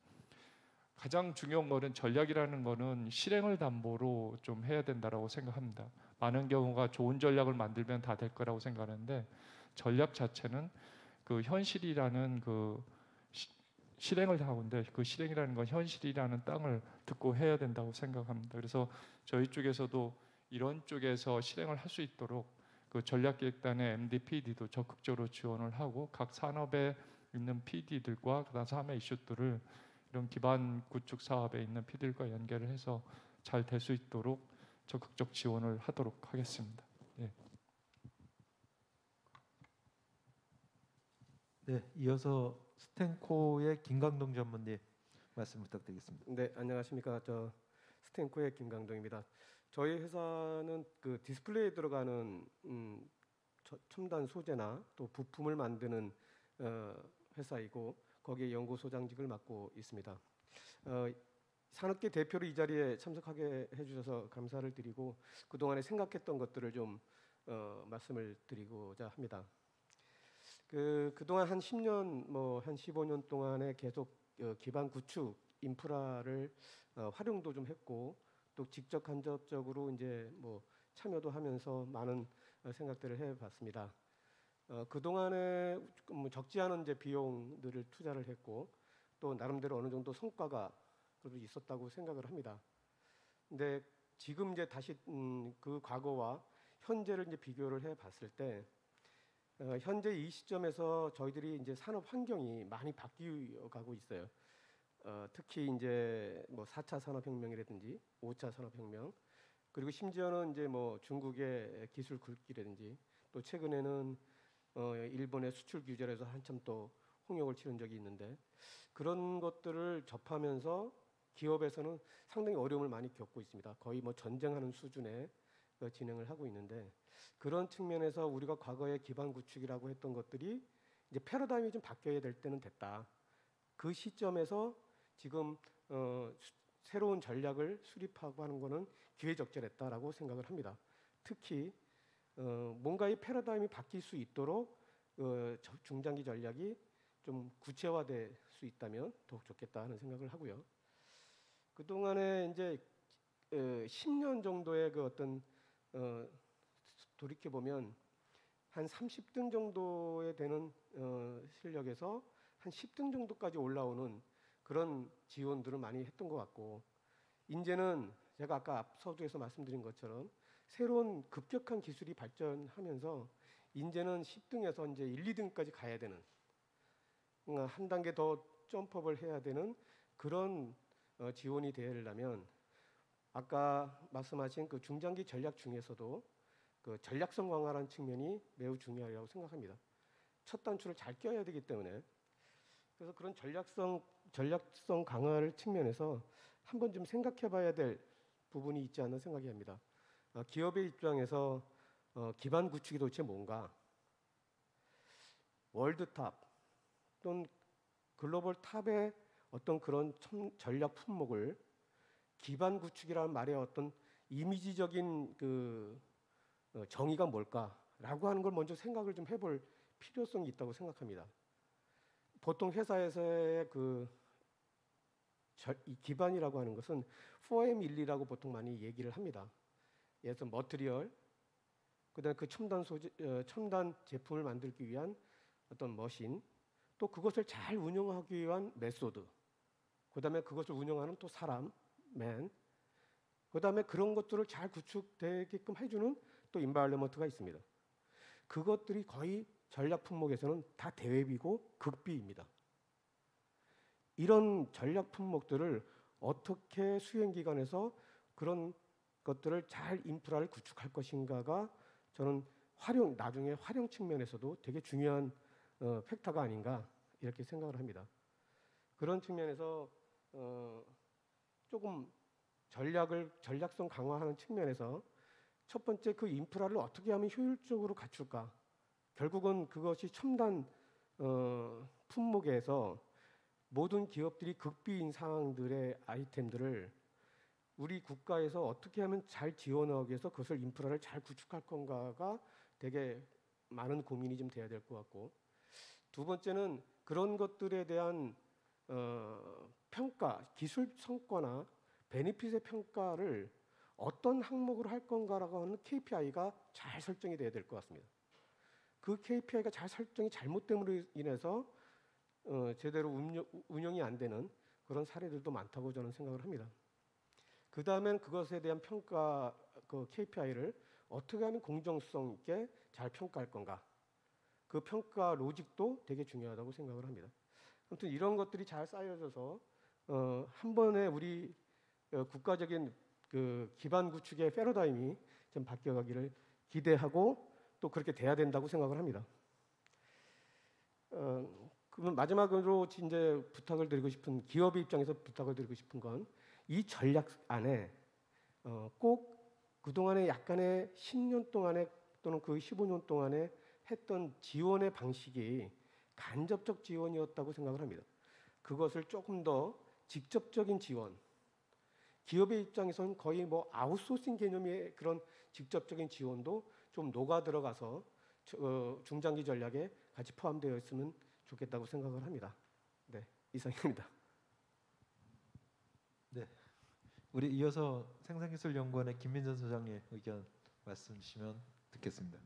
가장 중요한 거는 전략이라는 거는 실행을 담보로 좀 해야 된다라고 생각합니다. 많은 경우가 좋은 전략을 만들면 다 될 거라고 생각하는데 전략 자체는 그 현실이라는 그 실행을 하는데 그 실행이라는 건 현실이라는 땅을 듣고 해야 된다고 생각합니다. 그래서 저희 쪽에서도 이런 쪽에서 실행을 할 수 있도록 그 전략기획단의 MD, PD도 적극적으로 지원을 하고 각 산업에 있는 PD들과 그다음 산업의 이슈들을 이런 기반 구축 사업에 있는 PD들과 연결을 해서 잘 될 수 있도록 적극적 지원을 하도록 하겠습니다. 예. 네, 이어서 스텐코의 김강동 전문님 말씀 부탁드리겠습니다. 네, 안녕하십니까. 저 스텐코의 김강동입니다. 저희 회사는 그 디스플레이에 들어가는 첨단 소재나 또 부품을 만드는 회사이고 거기에 연구소장직을 맡고 있습니다. 산업계 대표로 이 자리에 참석하게 해주셔서 감사를 드리고 그동안에 생각했던 것들을 좀 말씀을 드리고자 합니다. 그동안 한 10년 한 15년 동안에 계속 기반 구축 인프라를 활용도 좀 했고 또 직접 간접적으로 이제 참여도 하면서 많은 생각들을 해봤습니다. 그동안에 적지 않은 이제 비용들을 투자를 했고 또 나름대로 어느 정도 성과가 그래도 있었다고 생각을 합니다. 근데 지금 이제 다시 그 과거와 현재를 이제 비교를 해봤을 때 현재 이 시점에서 저희들이 이제 산업 환경이 많이 바뀌어가고 있어요. 특히 이제 4차 산업혁명이라든지 5차 산업혁명 그리고 심지어는 이제 중국의 기술 굴기라든지 또 최근에는 일본의 수출 규제에서 한참 또 홍역을 치른 적이 있는데 그런 것들을 접하면서 기업에서는 상당히 어려움을 많이 겪고 있습니다. 거의 전쟁하는 수준의 진행을 하고 있는데 그런 측면에서 우리가 과거에 기반 구축이라고 했던 것들이 이제 패러다임이 좀 바뀌어야 될 때는 됐다. 그 시점에서 지금 새로운 전략을 수립하고 하는 것은 기회적절했다라고 생각을 합니다. 특히 뭔가 이 패러다임이 바뀔 수 있도록 중장기 전략이 좀 구체화될 수 있다면 더욱 좋겠다 하는 생각을 하고요. 그동안에 이제 10년 정도의 그 어떤 돌이켜 보면 한 30등 정도에 되는 실력에서 한 10등 정도까지 올라오는 그런 지원들을 많이 했던 것 같고 이제는 제가 아까 앞서두에서 말씀드린 것처럼 새로운 급격한 기술이 발전하면서 이제는 10등에서 이제 1, 2등까지 가야 되는 한 단계 더 점프업을 해야 되는 그런 지원이 되려면 아까 말씀하신 그 중장기 전략 중에서도 그 전략성 강화라는 측면이 매우 중요하다고 생각합니다. 첫 단추를 잘 껴야 되기 때문에 그래서 그런 전략성 강화를 측면에서 한번 좀 생각해봐야 될 부분이 있지 않나 생각이 합니다. 기업의 입장에서 기반 구축이 도대체 뭔가? 월드탑 또는 글로벌 탑의 어떤 그런 전략 품목을 기반 구축이라는 말의 어떤 이미지적인 그 정의가 뭘까라고 하는 걸 먼저 생각을 좀 해볼 필요성이 있다고 생각합니다. 보통 회사에서의 이 기반이라고 하는 것은 4M12라고 보통 많이 얘기를 합니다. 예를 들어서 머티리얼, 그다음에 그 첨단 제품을 만들기 위한 어떤 머신, 또 그것을 잘 운영하기 위한 메소드, 그다음에 그것을 운영하는 또 사람, 맨, 그다음에 그런 것들을 잘 구축되게끔 해주는 또 인바이러먼트가 있습니다. 그것들이 거의 전략 품목에서는 다 대외비고 극비입니다. 이런 전략 품목들을 어떻게 수행기관에서 그런 것들을 잘 인프라를 구축할 것인가가 저는 나중에 활용 측면에서도 되게 중요한 팩터가 아닌가 이렇게 생각을 합니다. 그런 측면에서 조금 전략성 강화하는 측면에서 첫 번째 그 인프라를 어떻게 하면 효율적으로 갖출까? 결국은 그것이 첨단 품목에서 모든 기업들이 극비인 상황들의 아이템들을 우리 국가에서 어떻게 하면 잘 지원하기 위해서 그것을 인프라를 잘 구축할 건가가 되게 많은 고민이 좀 돼야 될 것 같고, 두 번째는 그런 것들에 대한 평가, 기술 성과나 베네핏의 평가를 어떤 항목으로 할 건가라고 하는 KPI가 잘 설정이 돼야 될 것 같습니다. 그 KPI가 잘 설정이 잘못됨으로 인해서 제대로 운영이 안 되는 그런 사례들도 많다고 저는 생각을 합니다. 그 다음엔 그것에 대한 평가, 그 KPI를 어떻게 하면 공정성 있게 잘 평가할 건가. 그 평가 로직도 되게 중요하다고 생각을 합니다. 아무튼 이런 것들이 잘 쌓여져서 한 번에 우리 국가적인 그 기반 구축의 패러다임이 좀 바뀌어가기를 기대하고 또 그렇게 돼야 된다고 생각을 합니다. 그러면 마지막으로 이제 부탁을 드리고 싶은, 기업의 입장에서 부탁을 드리고 싶은 건 이 전략 안에 꼭 그동안에 약간의 10년 동안에 또는 그 15년 동안에 했던 지원의 방식이 간접적 지원이었다고 생각을 합니다. 그것을 조금 더 직접적인 지원, 기업의 입장에서는 거의 뭐 아웃소싱 개념의 그런 직접적인 지원도 좀 녹아 들어가서 중장기 전략에 같이 포함되어 있으면 좋겠다고 생각을 합니다. 네, 이상입니다. 네, 우리 이어서 생산기술연구원의 김민선 소장님 의견 말씀 주시면 듣겠습니다.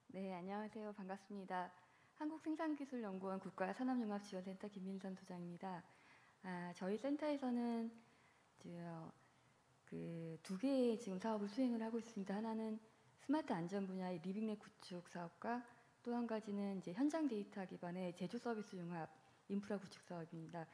네, 안녕하세요. 반갑습니다. 한국생산기술연구원 국가산업융합지원센터 김민선 소장입니다. 저희 센터에서는 그 두 개의 지금 사업을 수행을 하고 있습니다. 하나는 스마트 안전 분야의 리빙넷 구축 사업과 또 한 가지는 이제 현장 데이터 기반의 제조 서비스 융합 인프라 구축 사업입니다.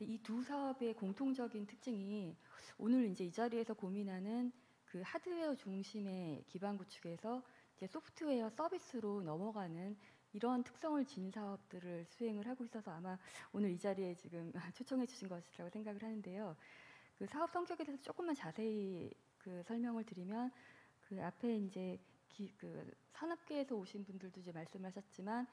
이 두 사업의 공통적인 특징이 오늘 이제 이 자리에서 고민하는 그 하드웨어 중심의 기반 구축에서 이제 소프트웨어 서비스로 넘어가는 이런 특성을 지닌 사업들을 수행을 하고 있어서 아마 오늘 이 자리에 지금 초청해 주신 것이라고 생각을 하는데요. 그 사업 성격에 대해서 조금만 자세히 그 설명을 드리면, 그 앞에 이제 그 산업계에서 오신 분들도 이제 말씀하셨지만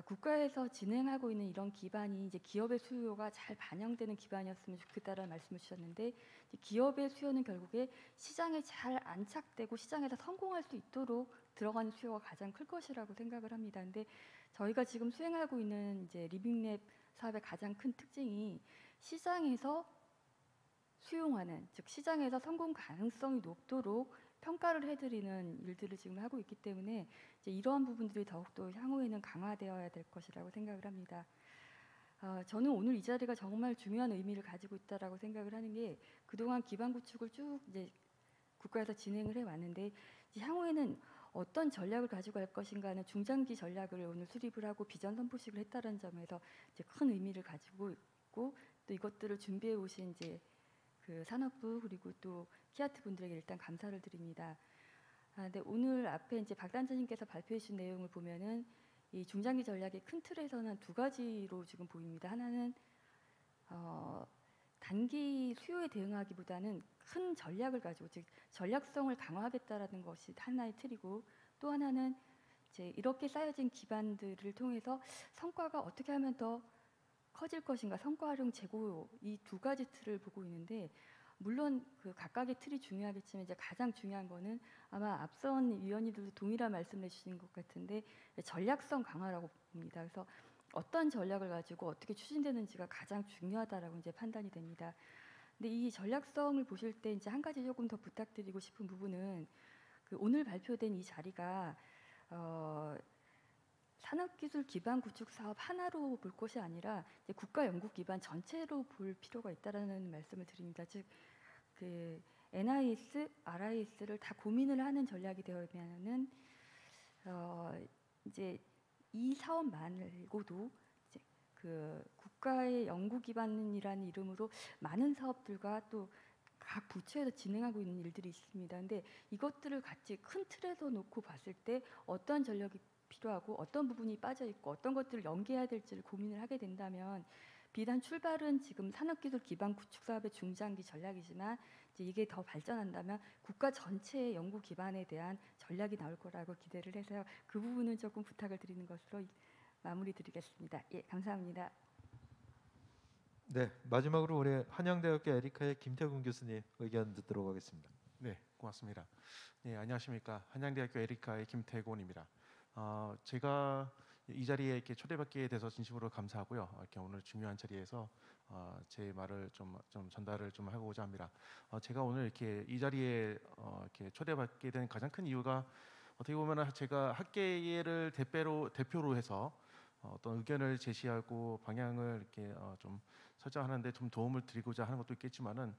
국가에서 진행하고 있는 이런 기반이 이제 기업의 수요가 잘 반영되는 기반이었으면 좋겠다라는 말씀을 주셨는데, 기업의 수요는 결국에 시장에 잘 안착되고 시장에서 성공할 수 있도록 들어가는 수요가 가장 클 것이라고 생각을 합니다. 근데 저희가 지금 수행하고 있는 이제 리빙랩 사업의 가장 큰 특징이 시장에서 수용하는, 즉 시장에서 성공 가능성이 높도록 평가를 해드리는 일들을 지금 하고 있기 때문에 이제 이러한 부분들이 더욱더 향후에는 강화되어야 될 것이라고 생각을 합니다. 저는 오늘 이 자리가 정말 중요한 의미를 가지고 있다라고 생각을 하는 게, 그동안 기반 구축을 쭉 이제 국가에서 진행을 해왔는데 이제 향후에는 어떤 전략을 가지고 갈 것인가 하는 중장기 전략을 오늘 수립을 하고 비전 선포식을 했다는 점에서 이제 큰 의미를 가지고 있고, 또 이것들을 준비해 오신 이제 그 산업부 그리고 또 키아트 분들에게 일단 감사를 드립니다. 근데 오늘 앞에 이제 박 단장님께서 발표해 주신 내용을 보면은 이 중장기 전략의 큰 틀에서는 두 가지로 지금 보입니다. 하나는 단기 수요에 대응하기보다는 큰 전략을 가지고, 즉 전략성을 강화하겠다라는 것이 하나의 틀이고, 또 하나는 이제 이렇게 쌓여진 기반들을 통해서 성과가 어떻게 하면 더 커질 것인가, 성과 활용 재고, 이 두 가지 틀을 보고 있는데, 물론 그 각각의 틀이 중요하겠지만 이제 가장 중요한 거는 아마 앞선 위원님들도 동일한 말씀을 해주신 것 같은데 전략성 강화라고 봅니다. 그래서 어떤 전략을 가지고 어떻게 추진되는지가 가장 중요하다라고 이제 판단이 됩니다. 근데 이 전략성을 보실 때 이제 한 가지 조금 더 부탁드리고 싶은 부분은 그 오늘 발표된 이 자리가 산업기술 기반 구축 사업 하나로 볼 것이 아니라 이제 국가 연구 기반 전체로 볼 필요가 있다라는 말씀을 드립니다. 즉 그 NIS, RIS를 다 고민을 하는 전략이 되면은 이제 이 사업 말고도 이제 그 국가의 연구 기반이라는 이름으로 많은 사업들과 또 각 부처에서 진행하고 있는 일들이 있습니다. 근데 이것들을 같이 큰 틀에서 놓고 봤을 때 어떤 전략이 필요하고 어떤 부분이 빠져 있고 어떤 것들을 연계해야 될지를 고민을 하게 된다면 비단 출발은 지금 산업기술 기반 구축 사업의 중장기 전략이지만 이제 이게 더 발전한다면 국가 전체의 연구 기반에 대한 전략이 나올 거라고 기대를 해서 그 부분은 조금 부탁을 드리는 것으로 마무리 드리겠습니다. 예, 감사합니다. 네, 마지막으로 우리 한양대학교 에리카의 김태군 교수님 의견 듣도록 하겠습니다. 네, 고맙습니다. 네, 안녕하십니까. 한양대학교 에리카의 김태곤입니다. 제가 이 자리에 이렇게 초대받게 돼서 진심으로 감사하고요. 이렇게 오늘 중요한 자리에서 제 말을 좀 전달을 좀 하고자 합니다. 제가 오늘 이렇게 이 자리에 이렇게 초대받게 된 가장 큰 이유가 어떻게 보면 제가 학계를 대표로 해서 어떤 의견을 제시하고 방향을 이렇게 좀 설정하는데 좀 도움을 드리고자 하는 것도 있겠지만은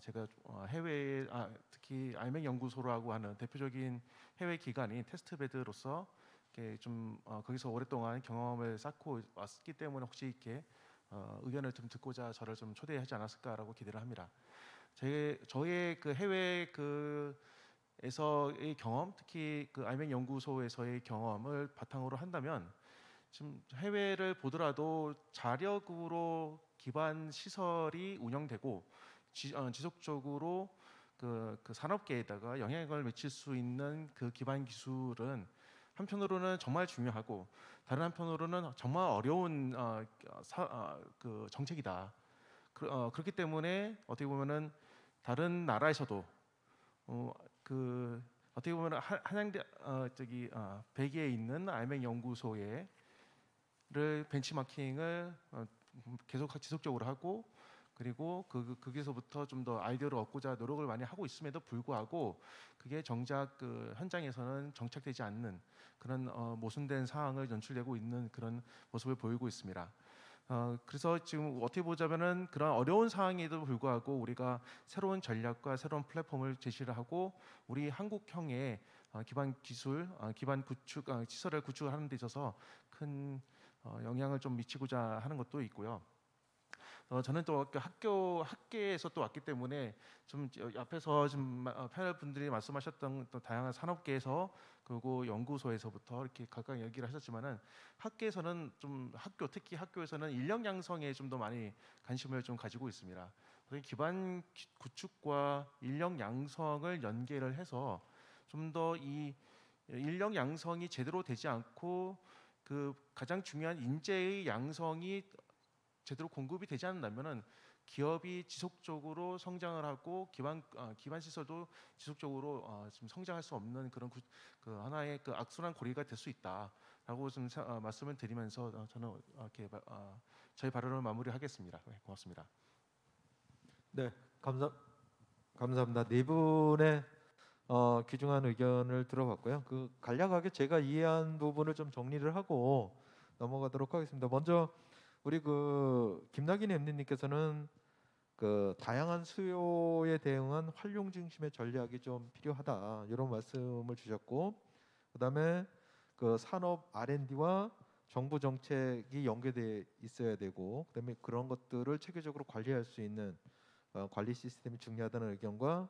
제가 해외 특히 알맹 연구소라고 하는 대표적인 해외 기관인 테스트베드로서 이렇게 좀 거기서 오랫동안 경험을 쌓고 왔기 때문에 혹시 이렇게 의견을 좀 듣고자 저를 좀 초대하지 않았을까라고 기대를 합니다. 저의 그 해외 에서의 경험, 특히 그 알맹 연구소에서의 경험을 바탕으로 한다면 지금 해외를 보더라도 자력으로 기반 시설이 운영되고 지속적으로 그 산업계에다가 영향을 미칠 수 있는 그 기반 기술은 한편으로는 정말 중요하고 다른 한편으로는 정말 어려운 그 정책이다. 그렇기 때문에 어떻게 보면은 다른 나라에서도 어떻게 보면 한양대 베기에 있는 알맹 연구소에 를 벤치마킹을 계속 지속적으로 하고 그리고 거기서부터 좀 더 아이디어를 얻고자 노력을 많이 하고 있음에도 불구하고 그게 정작 그 현장에서는 정착되지 않는 그런 모순된 상황을 연출되고 있는 그런 모습을 보이고 있습니다. 그래서 지금 어떻게 보자면은 그런 어려운 상황에도 불구하고 우리가 새로운 전략과 새로운 플랫폼을 제시를 하고 우리 한국형의 기반 기술, 기반 구축 시설을 구축하는 데 있어서 큰 영향을 좀 미치고자 하는 것도 있고요. 저는 또 학계에서 또 왔기 때문에 좀 앞에서 좀 패널 분들이 말씀하셨던 또 다양한 산업계에서 그리고 연구소에서부터 이렇게 각각 얘기를 하셨지만은 학계에서는 좀 특히 학교에서는 인력 양성에 좀 더 많이 관심을 좀 가지고 있습니다. 기반 구축과 인력 양성을 연계를 해서 좀 더 이 인력 양성이 제대로 되지 않고 그 가장 중요한 인재의 양성이 제대로 공급이 되지 않는다면은 기업이 지속적으로 성장을 하고 기반 시설도 지속적으로 좀 성장할 수 없는 그런 그 하나의 그 악순환 고리가 될 수 있다라고 좀 말씀을 드리면서 저는 이렇게 저희 발언을 마무리하겠습니다. 네, 고맙습니다. 네, 감사합니다. 네 분의 귀중한 의견을 들어봤고요. 그 간략하게 제가 이해한 부분을 좀 정리를 하고 넘어가도록 하겠습니다. 먼저 우리 그 김낙인 MD님께서는 그 다양한 수요에 대응한 활용 중심의 전략이 좀 필요하다 이런 말씀을 주셨고, 그다음에 그 산업 R&D와 정부 정책이 연계돼 있어야 되고, 그다음에 그런 것들을 체계적으로 관리할 수 있는 관리 시스템이 중요하다는 의견과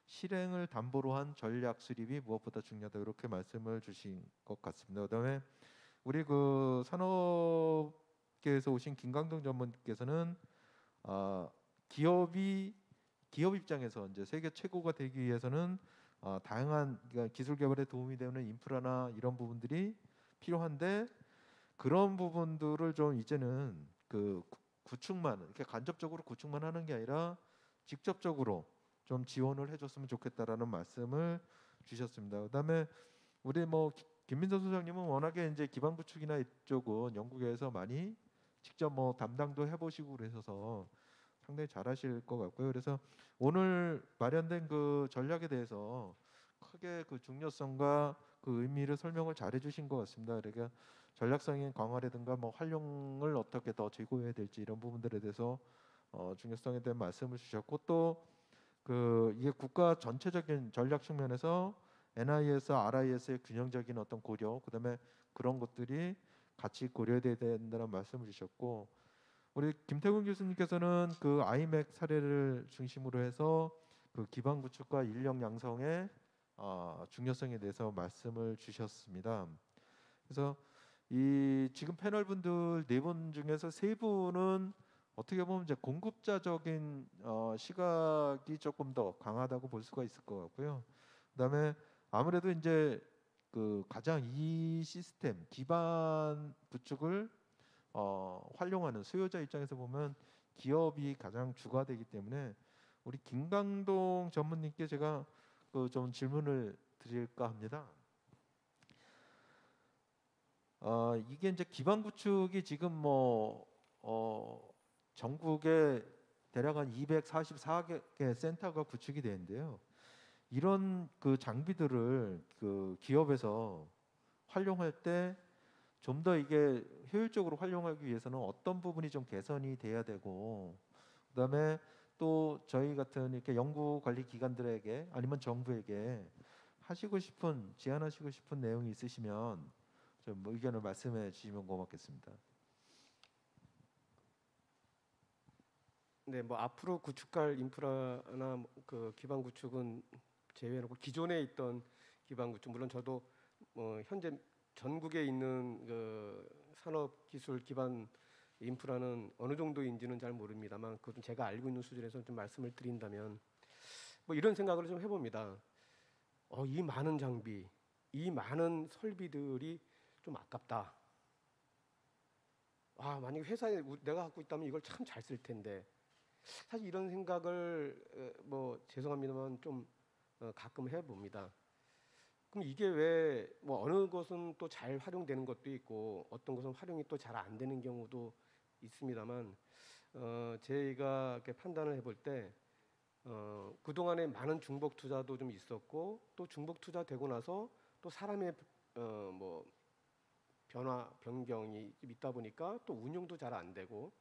실행을 담보로 한 전략 수립이 무엇보다 중요하다 이렇게 말씀을 주신 것 같습니다. 그다음에 우리 그 산업계에서 오신 김강동 전문께서는 기업이 기업 입장에서 이제 세계 최고가 되기 위해서는 다양한 그러니까 기술 개발에 도움이 되는 인프라나 이런 부분들이 필요한데 그런 부분들을 좀 이제는 그 구축만 이렇게 간접적으로 구축만 하는 게 아니라 직접적으로 좀 지원을 해줬으면 좋겠다라는 말씀을 주셨습니다. 그다음에 우리 뭐 김민선 소장님은 워낙에 이제 기반 구축이나 이쪽은 영국에서 많이 직접 뭐 담당도 해보시고 그러셔서 상당히 잘하실 것 같고요. 그래서 오늘 마련된 그 전략에 대해서 크게 그 중요성과 그 의미를 설명을 잘 해주신 것 같습니다. 그러니까 전략성의 강화라든가 뭐 활용을 어떻게 더 제고해야 될지 이런 부분들에 대해서 중요성에 대한 말씀을 주셨고 또 그 이게 국가 전체적인 전략 측면에서 NIS, RIS의 균형적인 어떤 고려, 그다음에 그런 것들이 같이 고려돼야 된다는 말씀을 주셨고 우리 김태군 교수님께서는 그 아이맥 사례를 중심으로 해서 그 기반 구축과 인력 양성의 중요성에 대해서 말씀을 주셨습니다. 그래서 이 지금 패널 분들 4분 중에서 3분은 어떻게 보면 이제 공급자적인 시각이 조금 더 강하다고 볼 수가 있을 것 같고요. 그다음에 아무래도 이제 그 가장 이 시스템 기반 구축을 활용하는 수요자 입장에서 보면 기업이 가장 주가 되기 때문에 우리 김강동 전문님께 제가 그 좀 질문을 드릴까 합니다. 이게 이제 기반 구축이 지금 뭐 전국에 대략 한 244개 센터가 구축이 되는데요. 이런 그 장비들을 그 기업에서 활용할 때 좀 더 이게 효율적으로 활용하기 위해서는 어떤 부분이 좀 개선이 돼야 되고 그다음에 또 저희 같은 이렇게 연구 관리 기관들에게 아니면 정부에게 하시고 싶은 제안하시고 싶은 내용이 있으시면 좀 의견을 말씀해 주시면 고맙겠습니다. 네, 뭐 앞으로 구축할 인프라나 그 기반 구축은 제외하고 기존에 있던 기반 구축 물론 저도 현재 전국에 있는 그 산업 기술 기반 인프라는 어느 정도인지는 잘 모릅니다만 그것은 제가 알고 있는 수준에서 좀 말씀을 드린다면 뭐 이런 생각을 좀 해봅니다. 이 많은 장비, 이 많은 설비들이 좀 아깝다. 만약에 회사에 내가 갖고 있다면 이걸 참 잘 쓸 텐데. 사실 이런 생각을 뭐 죄송합니다만 좀 가끔 해봅니다. 그럼 이게 왜 뭐 어느 것은 또 잘 활용되는 것도 있고 어떤 것은 활용이 또 잘 안 되는 경우도 있습니다만 제가 이렇게 판단을 해볼 때 그동안에 많은 중복 투자도 좀 있었고 또 중복 투자 되고 나서 또 사람의 뭐 변화 변경이 좀 있다 보니까 또 운용도 잘 안 되고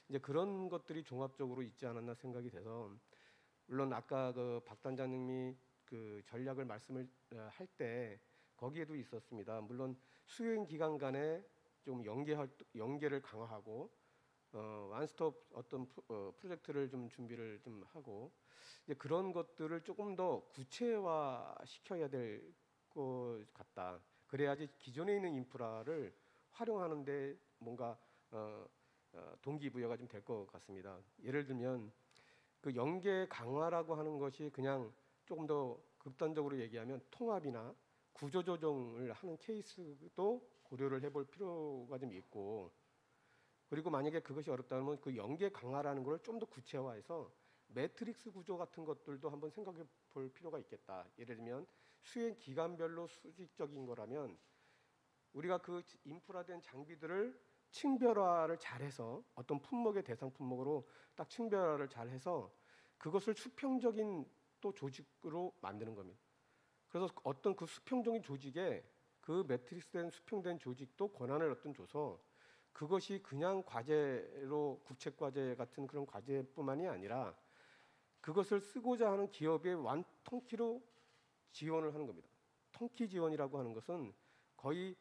이제 그런 것들이 종합적으로 있지 않았나 생각이 돼서 물론 아까 그 박 단장님이 그 전략을 말씀을 할 때 거기에도 있었습니다. 물론 수행 기간 간에 좀 연계를 강화하고 원스톱 어떤 프로젝트를 좀 준비를 좀 하고 이제 그런 것들을 조금 더 구체화 시켜야 될 것 같다. 그래야지 기존에 있는 인프라를 활용하는데 뭔가 동기부여가 좀 될 것 같습니다. 예를 들면 그 연계 강화라고 하는 것이 그냥 조금 더 극단적으로 얘기하면 통합이나 구조조정을 하는 케이스도 고려를 해볼 필요가 좀 있고 그리고 만약에 그것이 어렵다면 그 연계 강화라는 걸 좀 더 구체화해서 매트릭스 구조 같은 것들도 한번 생각해 볼 필요가 있겠다. 예를 들면 수행 기간별로 수직적인 거라면 우리가 그 인프라된 장비들을 층별화를 잘해서 어떤 품목의 대상 품목으로 딱 층별화를 잘해서 그것을 수평적인 또 조직으로 만드는 겁니다. 그래서 어떤 그 수평적인 조직에 그 매트릭스된 수평된 조직도 권한을 어떤 줘서 그것이 그냥 과제로 국책 과제 같은 그런 과제뿐만이 아니라 그것을 쓰고자 하는 기업의 완통키로 지원을 하는 겁니다. 통키 지원이라고 하는 것은 거의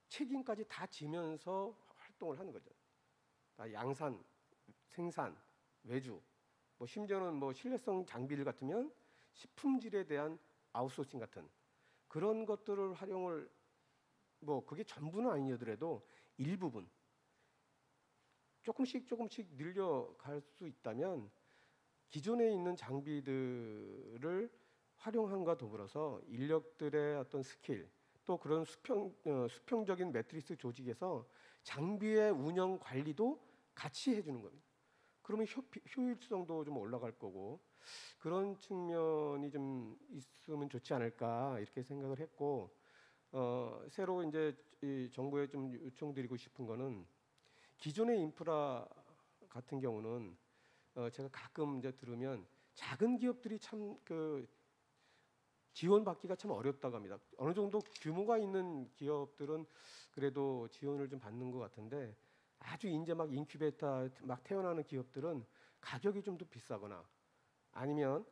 책임까지 다 지면서 활동을 하는 거죠. 양산, 생산, 외주, 뭐 심지어는 뭐 신뢰성 장비를 같으면 식품질에 대한 아웃소싱 같은 그런 것들을 활용을 뭐 그게 전부는 아니더라도 일부분 조금씩 늘려갈 수 있다면 기존에 있는 장비들을 활용함과 더불어서 인력들의 어떤 스킬 또 그런 수평적인 매트리스 조직에서 장비의 운영 관리도 같이 해주는 겁니다. 그러면 효율성도 좀 올라갈 거고 그런 측면이 좀 있으면 좋지 않을까 이렇게 생각을 했고 새로 이제 이 정부에 좀 요청드리고 싶은 거는 기존의 인프라 같은 경우는 제가 가끔 이제 들으면 작은 기업들이 참 그 지원받기가 참 어렵다고 합니다. 어느 정도 규모가 있는 기업들은 그래도 지원을 좀 받는 것 같은데 아주 이제 막 인큐베이터 막 태어나는 기업들은 가격이 좀 더 비싸거나 아니면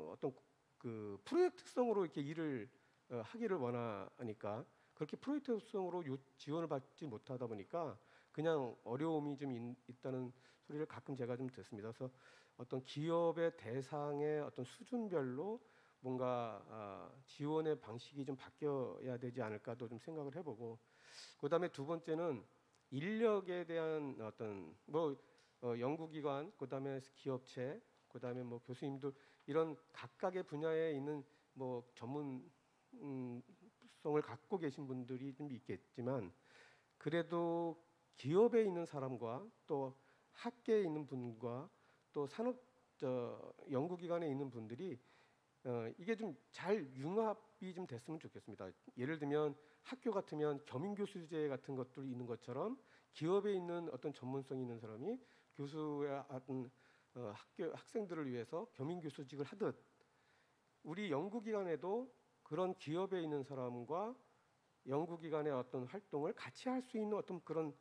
어떤 그 프로젝트성으로 이렇게 일을 하기를 원하니까 그렇게 프로젝트성으로 지원을 받지 못하다 보니까 그냥 어려움이 좀 있다는 소리를 가끔 제가 좀 듣습니다. 그래서 어떤 기업의 대상의 어떤 수준별로 뭔가 지원의 방식이 좀 바뀌어야 되지 않을까도 좀 생각을 해보고 그다음에 두 번째는 인력에 대한 어떤 뭐 연구기관 그다음에 기업체 그다음에 뭐 교수님들 이런 각각의 분야에 있는 뭐 전문성을 갖고 계신 분들이 좀 있겠지만 그래도 기업에 있는 사람과 또 학계에 있는 분과 또 산업 연구기관에 있는 분들이 이게 좀 잘 융합이 좀 됐으면 좋겠습니다. 예를 들면 학교 같으면 겸임교수제 같은 것들이 있는 것처럼 기업에 있는 어떤 전문성이 있는 사람이 교수의 어떤 학생들을 위해서 겸임교수직을 하듯 우리 연구기관에도 그런 기업에 있는 사람과 연구기관의 어떤 활동을 같이 할 수 있는 어떤 그런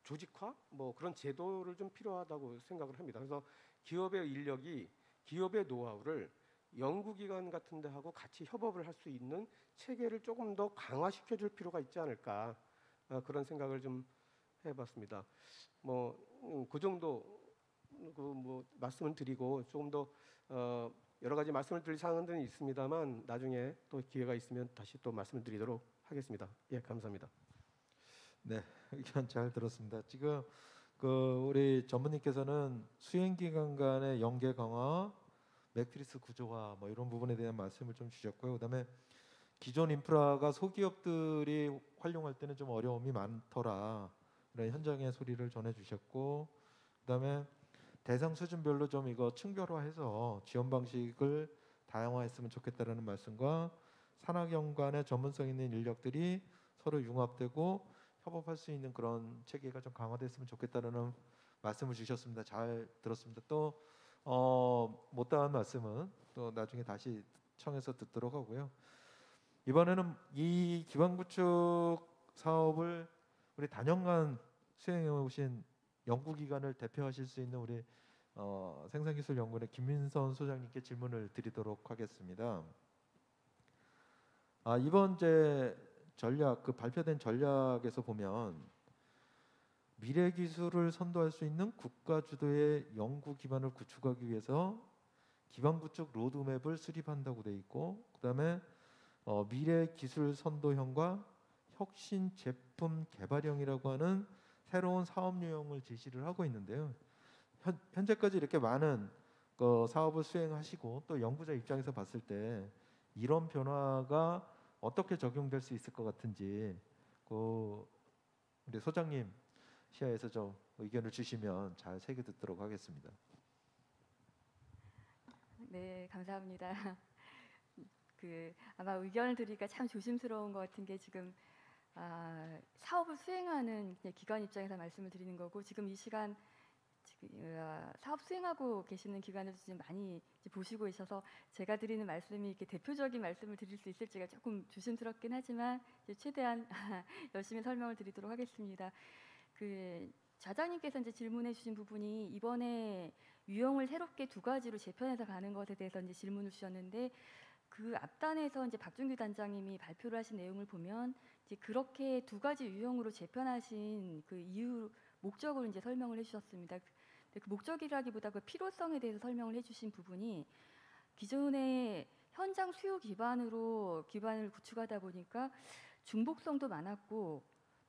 조직화 뭐 그런 제도를 좀 필요하다고 생각을 합니다. 그래서 기업의 인력이 기업의 노하우를 연구기관 같은 데 하고 같이 협업을 할 수 있는 체계를 조금 더 강화시켜 줄 필요가 있지 않을까 그런 생각을 좀 해봤습니다. 뭐 그 정도 그 뭐 말씀을 드리고 조금 더 여러 가지 말씀을 드릴 사항들은 있습니다만 나중에 또 기회가 있으면 다시 또 말씀을 드리도록 하겠습니다. 예, 감사합니다. 네, 의견 잘 들었습니다. 지금 그 우리 전문님께서는 수행기관 간의 연계 강화, 매트리스 구조화 뭐 이런 부분에 대한 말씀을 좀 주셨고요. 그다음에 기존 인프라가 소기업들이 활용할 때는 좀 어려움이 많더라. 이런 현장의 소리를 전해주셨고, 그다음에 대상 수준별로 좀 이거 층별화해서 지원 방식을 다양화했으면 좋겠다라는 말씀과 산학연 간의 전문성 있는 인력들이 서로 융합되고 협업할 수 있는 그런 체계가 좀 강화됐으면 좋겠다라는 말씀을 주셨습니다. 잘 들었습니다. 또 못다한 말씀은 또 나중에 다시 청해서 듣도록 하고요. 이번에는 이 기반구축 사업을 우리 단연간 수행해 오신 연구기관을 대표하실 수 있는 우리 생산기술연구원의 김민선 소장님께 질문을 드리도록 하겠습니다. 이번 전략 그 발표된 전략에서 보면 미래 기술을 선도할 수 있는 국가 주도의 연구 기반을 구축하기 위해서 기반 구축 로드맵을 수립한다고 돼 있고 그다음에 미래 기술 선도형과 혁신 제품 개발형이라고 하는 새로운 사업 유형을 제시를 하고 있는데요. 현재까지 이렇게 많은 사업을 수행하시고 또 연구자 입장에서 봤을 때 이런 변화가 어떻게 적용될 수 있을 것 같은지 우리 소장님 시야에서 좀 의견을 주시면 잘 새겨 듣도록 하겠습니다. 네, 감사합니다. 아마 의견을 드리기가 참 조심스러운 것 같은 게 지금 사업을 수행하는 기관 입장에서 말씀을 드리는 거고 지금 이 시간 사업 수행하고 계시는 기관에서 지금 많이 보시고 계셔서 제가 드리는 말씀이 이렇게 대표적인 말씀을 드릴 수 있을지가 조금 조심스럽긴 하지만 최대한 열심히 설명을 드리도록 하겠습니다. 좌장님께서 이제 질문해 주신 부분이 이번에 유형을 새롭게 두 가지로 재편해서 가는 것에 대해서 이제 질문을 주셨는데 그 앞단에서 이제 박준규 단장님이 발표를 하신 내용을 보면 이제 그렇게 두 가지 유형으로 재편하신 그 이유 목적을 이제 설명을 해주셨습니다. 그 목적이라기보다 그 필요성에 대해서 설명을 해주신 부분이 기존의 현장 수요 기반을 구축하다 보니까 중복성도 많았고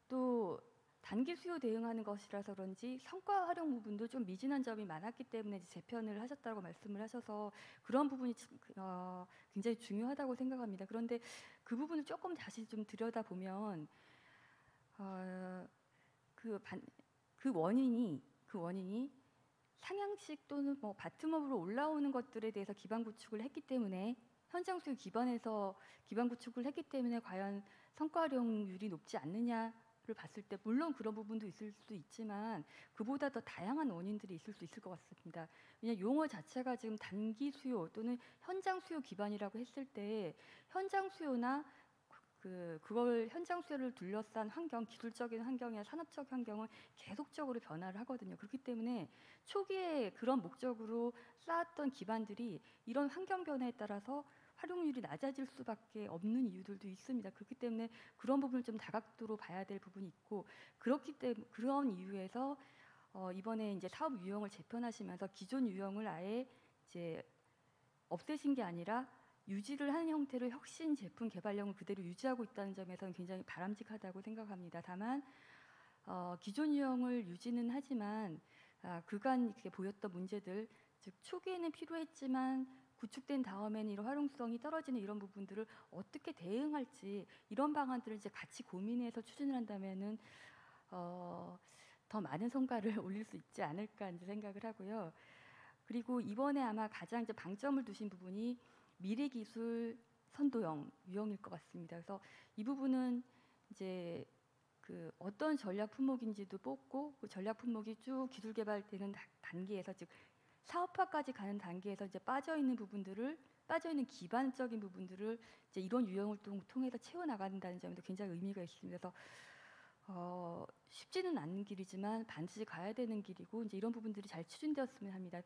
또 단기 수요 대응하는 것이라서 그런지 성과 활용 부분도 좀 미진한 점이 많았기 때문에 이제 재편을 하셨다고 말씀을 하셔서 그런 부분이 굉장히 중요하다고 생각합니다. 그런데 그 부분을 조금 다시 좀 들여다보면 그 원인이 상향식 또는 뭐 바텀업으로 올라오는 것들에 대해서 기반 구축을 했기 때문에 현장 수요 기반에서 기반 구축을 했기 때문에 과연 성과 활용률이 높지 않느냐를 봤을 때 물론 그런 부분도 있을 수 있지만 그보다 더 다양한 원인들이 있을 수 있을 것 같습니다. 왜냐하면 용어 자체가 지금 단기 수요 또는 현장 수요 기반이라고 했을 때 현장 수요나 그걸 현장 수요를 둘러싼 환경, 기술적인 환경이나 산업적 환경은 계속적으로 변화를 하거든요. 그렇기 때문에 초기에 그런 목적으로 쌓았던 기반들이 이런 환경 변화에 따라서 활용률이 낮아질 수밖에 없는 이유들도 있습니다. 그렇기 때문에 그런 부분을 좀 다각도로 봐야 될 부분이 있고 그렇기 때문에 그런 이유에서 이번에 이제 사업 유형을 재편하시면서 기존 유형을 아예 이제 없애신 게 아니라 유지를 하는 형태로 혁신 제품 개발력을 그대로 유지하고 있다는 점에서는 굉장히 바람직하다고 생각합니다. 다만 기존 유형을 유지는 하지만 그간 이렇게 보였던 문제들, 즉 초기에는 필요했지만 구축된 다음에는 이런 활용성이 떨어지는 이런 부분들을 어떻게 대응할지 이런 방안들을 이제 같이 고민해서 추진을 한다면은 더 많은 성과를 올릴 수 있지 않을까 이제 생각을 하고요. 그리고 이번에 아마 가장 이제 방점을 두신 부분이 미래 기술 선도형 유형일 것 같습니다. 그래서 이 부분은 이제 그 어떤 전략 품목인지도 뽑고 그 전략 품목이 쭉 기술 개발되는 단계에서 즉 사업화까지 가는 단계에서 이제 빠져 있는 기반적인 부분들을 이제 이런 유형을 통해서 채워 나간다는 점에도 굉장히 의미가 있습니다. 그래서 쉽지는 않은 길이지만 반드시 가야 되는 길이고 이제 이런 부분들이 잘 추진되었으면 합니다.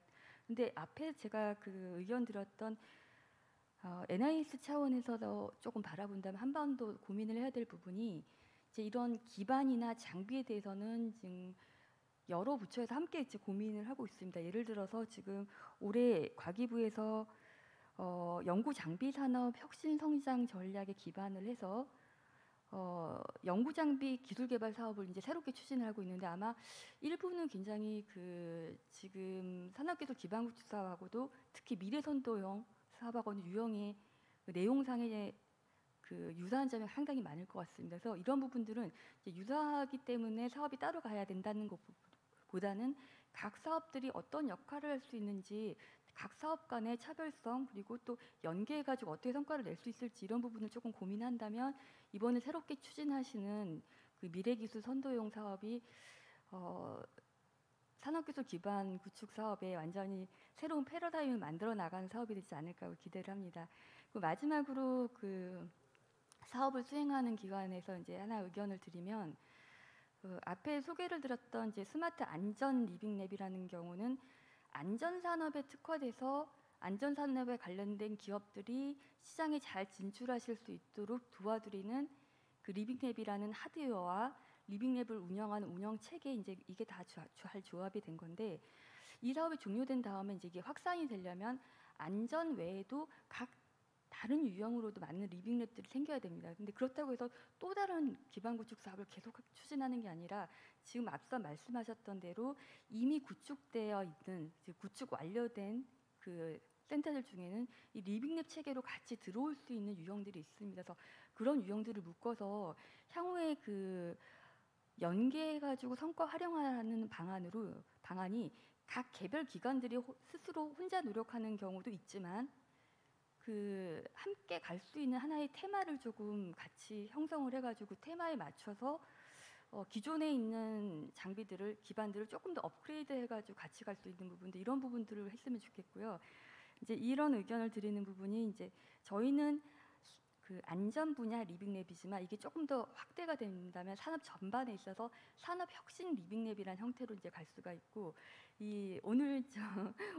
근데 앞에 제가 그 의견 드렸던 NIS 차원에서도 조금 바라본다면 한 번 더 고민을 해야 될 부분이 이제 이런 기반이나 장비에 대해서는 지금 여러 부처에서 함께 이제 고민을 하고 있습니다. 예를 들어서 지금 올해 과기부에서 연구 장비 산업 혁신 성장 전략에 기반을 해서 연구 장비 기술 개발 사업을 이제 새롭게 추진을 하고 있는데 아마 일부는 굉장히 그 지금 산업기술 기반 구축 사업하고도 특히 미래선도형 사업하고는 유형의 그 내용상의 그 유사한 점이 상당히 많을 것 같습니다. 그래서 이런 부분들은 이제 유사하기 때문에 사업이 따로 가야 된다는 것보다는 각 사업들이 어떤 역할을 할 수 있는지 각 사업 간의 차별성 그리고 또 연계해가지고 어떻게 성과를 낼 수 있을지 이런 부분을 조금 고민한다면 이번에 새롭게 추진하시는 그 미래기술 선도용 사업이 산업기술 기반 구축 사업에 완전히 새로운 패러다임을 만들어 나가는 사업이 되지 않을까 기대를 합니다. 그 마지막으로 그 사업을 수행하는 기관에서 이제 하나 의견을 드리면 앞에 소개를 드렸던 이제 스마트 안전 리빙랩이라는 경우는 안전 산업에 특화돼서 안전 산업에 관련된 기업들이 시장에 잘 진출하실 수 있도록 도와드리는 그 리빙랩이라는 하드웨어와 리빙랩을 운영하는 운영 체계 이제 이게 다 잘 조합이 된 건데 이 사업이 종료된 다음에 이제 이게 확산이 되려면 안전 외에도 각 다른 유형으로도 많은 리빙랩들이 생겨야 됩니다. 근데 그렇다고 해서 또 다른 기반 구축 사업을 계속 추진하는 게 아니라 지금 앞서 말씀하셨던 대로 이미 구축되어 있는 구축 완료된 그 센터들 중에는 이 리빙랩 체계로 같이 들어올 수 있는 유형들이 있습니다. 그래서 그런 유형들을 묶어서 향후에 그 연계해가지고 성과 활용하는 방안이 각 개별 기관들이 스스로 혼자 노력하는 경우도 있지만 그 함께 갈 수 있는 하나의 테마를 조금 같이 형성을 해가지고 테마에 맞춰서 기존에 있는 기반들을 조금 더 업그레이드 해가지고 같이 갈 수 있는 부분들 이런 부분들을 했으면 좋겠고요. 이제 이런 의견을 드리는 부분이 이제 저희는 그 안전 분야 리빙랩이지만 이게 조금 더 확대가 된다면 산업 전반에 있어서 산업 혁신 리빙랩이라는 형태로 이제 갈 수가 있고 이 오늘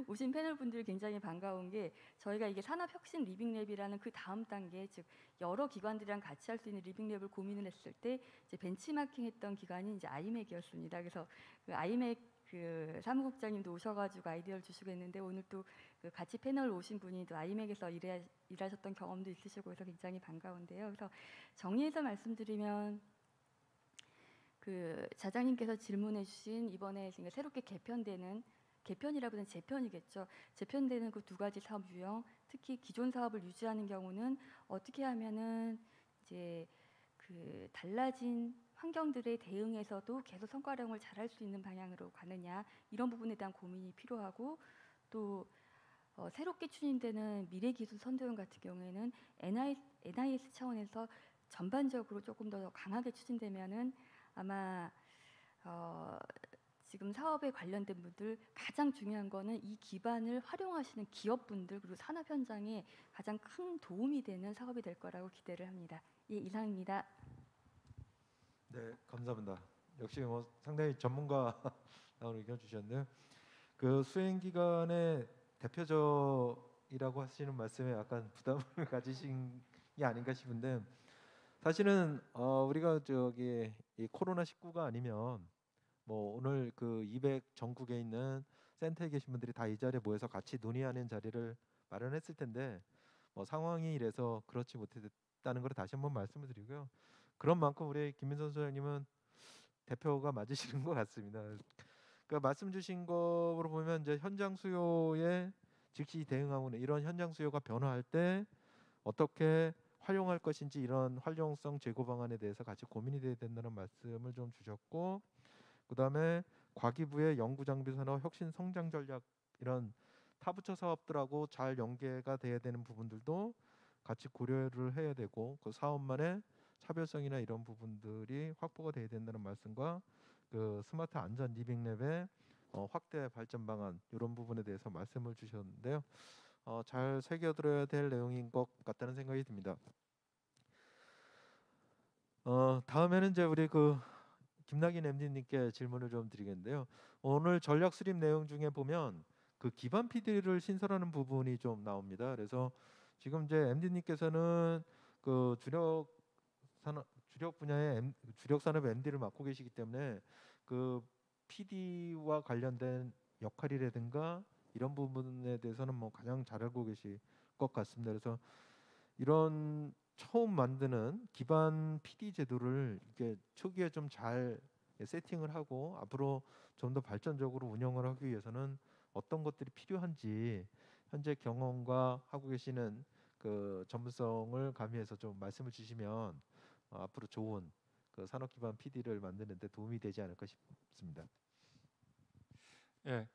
오신 패널 분들 굉장히 반가운 게 저희가 이게 산업 혁신 리빙랩이라는 그 다음 단계 즉 여러 기관들이랑 같이 할 수 있는 리빙랩을 고민을 했을 때 이제 벤치마킹했던 기관이 이제 아이맥이었습니다. 그래서 그 아이맥 그 사무국장님도 오셔가지고 아이디어를 주시고 했는데 오늘 또 그 같이 패널 오신 분이 또 아이맥에서 일하셨던 경험도 있으시고 해서 굉장히 반가운데요. 그래서 정리해서 말씀드리면 그 자장님께서 질문해 주신 이번에 지금 새롭게 개편이라보다는 재편이겠죠. 재편되는 그 두 가지 사업 유형, 특히 기존 사업을 유지하는 경우는 어떻게 하면은 이제 그 달라진 환경들에 대응해서도 계속 성과령을 잘할 수 있는 방향으로 가느냐, 이런 부분에 대한 고민이 필요하고, 또 새롭게 추진되는 미래기술 선도형 같은 경우에는 NIS 차원에서 전반적으로 조금 더 강하게 추진되면은 아마 지금 사업에 관련된 분들 가장 중요한 거는 이 기반을 활용하시는 기업분들 그리고 산업 현장에 가장 큰 도움이 되는 사업이 될 거라고 기대를 합니다. 예, 이상입니다. 네, 감사합니다. 역시 뭐 상당히 전문가 나온 의견 주셨네요. 그 수행 기간의 대표적이라고 하시는 말씀에 약간 부담을 가지신 게 아닌가 싶은데, 사실은 우리가 저기 이 코로나 19가 아니면 뭐 오늘 그 200 전국에 있는 센터에 계신 분들이 다 이 자리에 모여서 같이 논의하는 자리를 마련했을 텐데, 뭐 상황이 이래서 그렇지 못했다는 걸 다시 한번 말씀을 드리고요. 그런 만큼 우리 김민선 소장님은 대표가 맞으시는 것 같습니다. 그 말씀 주신 거로 보면 이제 현장 수요에 즉시 대응하고는 이런 현장 수요가 변화할 때 어떻게 활용할 것인지, 이런 활용성 제고 방안에 대해서 같이 고민이 돼야 된다는 말씀을 좀 주셨고, 그다음에 과기부의 연구 장비 산업 혁신 성장 전략, 이런 타부처 사업들하고 잘 연계가 돼야 되는 부분들도 같이 고려를 해야 되고, 그 사업만의 차별성이나 이런 부분들이 확보가 돼야 된다는 말씀과, 그 스마트 안전 리빙랩의 확대 발전 방안, 이런 부분에 대해서 말씀을 주셨는데요. 잘 새겨들어야 될 내용인 것 같다는 생각이 듭니다. 다음에는 이제 우리 그 김낙인 MD님께 질문을 좀 드리겠는데요. 오늘 전략 수립 내용 중에 보면 그 기반 PD를 신설하는 부분이 좀 나옵니다. 그래서 지금 이제 MD님께서는 그 주력 분야의 주력 산업 MD를 맡고 계시기 때문에 그 PD와 관련된 역할이라든가 이런 부분에 대해서는 뭐 가장 잘 알고 계실 것 같습니다. 그래서 이런 처음 만드는 기반 PD 제도를 이렇게 초기에 좀 잘 세팅을 하고 앞으로 좀 더 발전적으로 운영을 하기 위해서는 어떤 것들이 필요한지 현재 경험과 하고 계시는 그 전문성을 가미해서 좀 말씀을 주시면 앞으로 좋은 그 산업 기반 PD를 만드는 데 도움이 되지 않을까 싶습니다. 예,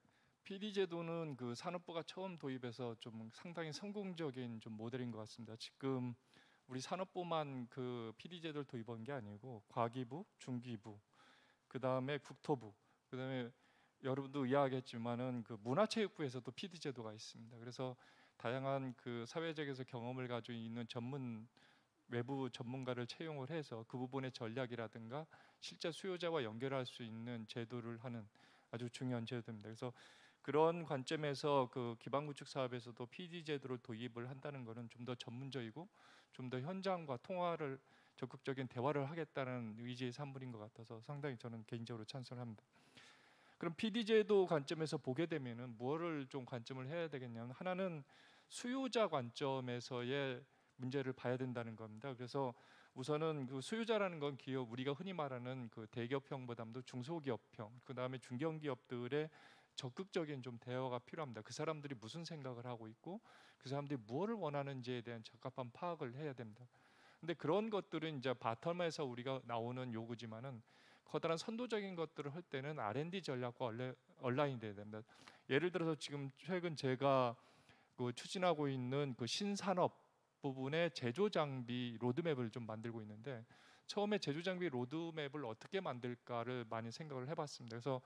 PD 제도는 그 산업부가 처음 도입해서 좀 상당히 성공적인 좀 모델인 것 같습니다. 지금 우리 산업부만 그 PD 제도를 도입한 게 아니고 과기부, 중기부, 그 다음에 국토부, 그 다음에 여러분도 이해하겠지만은 그 문화체육부에서도 PD 제도가 있습니다. 그래서 다양한 그 사회적에서 경험을 가지고 있는 외부 전문가를 채용을 해서 그 부분의 전략이라든가 실제 수요자와 연결할 수 있는 제도를 하는 아주 중요한 제도입니다. 그래서 그런 관점에서 그 기반 구축 사업에서도 PD 제도를 도입을 한다는 것은 좀 더 전문적이고 좀 더 현장과 통화를 적극적인 대화를 하겠다는 의지의 산물인 것 같아서 상당히 저는 개인적으로 찬성합니다. 그럼 PD 제도 관점에서 보게 되면은 무엇을 좀 관점을 해야 되겠냐면, 하나는 수요자 관점에서의 문제를 봐야 된다는 겁니다. 그래서 우선은 그 수요자라는 건 기업, 우리가 흔히 말하는 그 대기업형보다도 중소기업형, 그 다음에 중견기업들의 적극적인 좀 대화가 필요합니다. 그 사람들이 무슨 생각을 하고 있고 그 사람들이 무엇을 원하는지에 대한 적합한 파악을 해야 됩니다. 근데 그런 것들은 이제 바텀에서 우리가 나오는 요구지만은 커다란 선도적인 것들을 할 때는 R&D 전략과 얼라인이 돼야 됩니다. 예를 들어서 지금 최근 제가 그 추진하고 있는 그 신산업 부분의 제조 장비 로드맵을 좀 만들고 있는데, 처음에 제조 장비 로드맵을 어떻게 만들까를 많이 생각을 해봤습니다. 그래서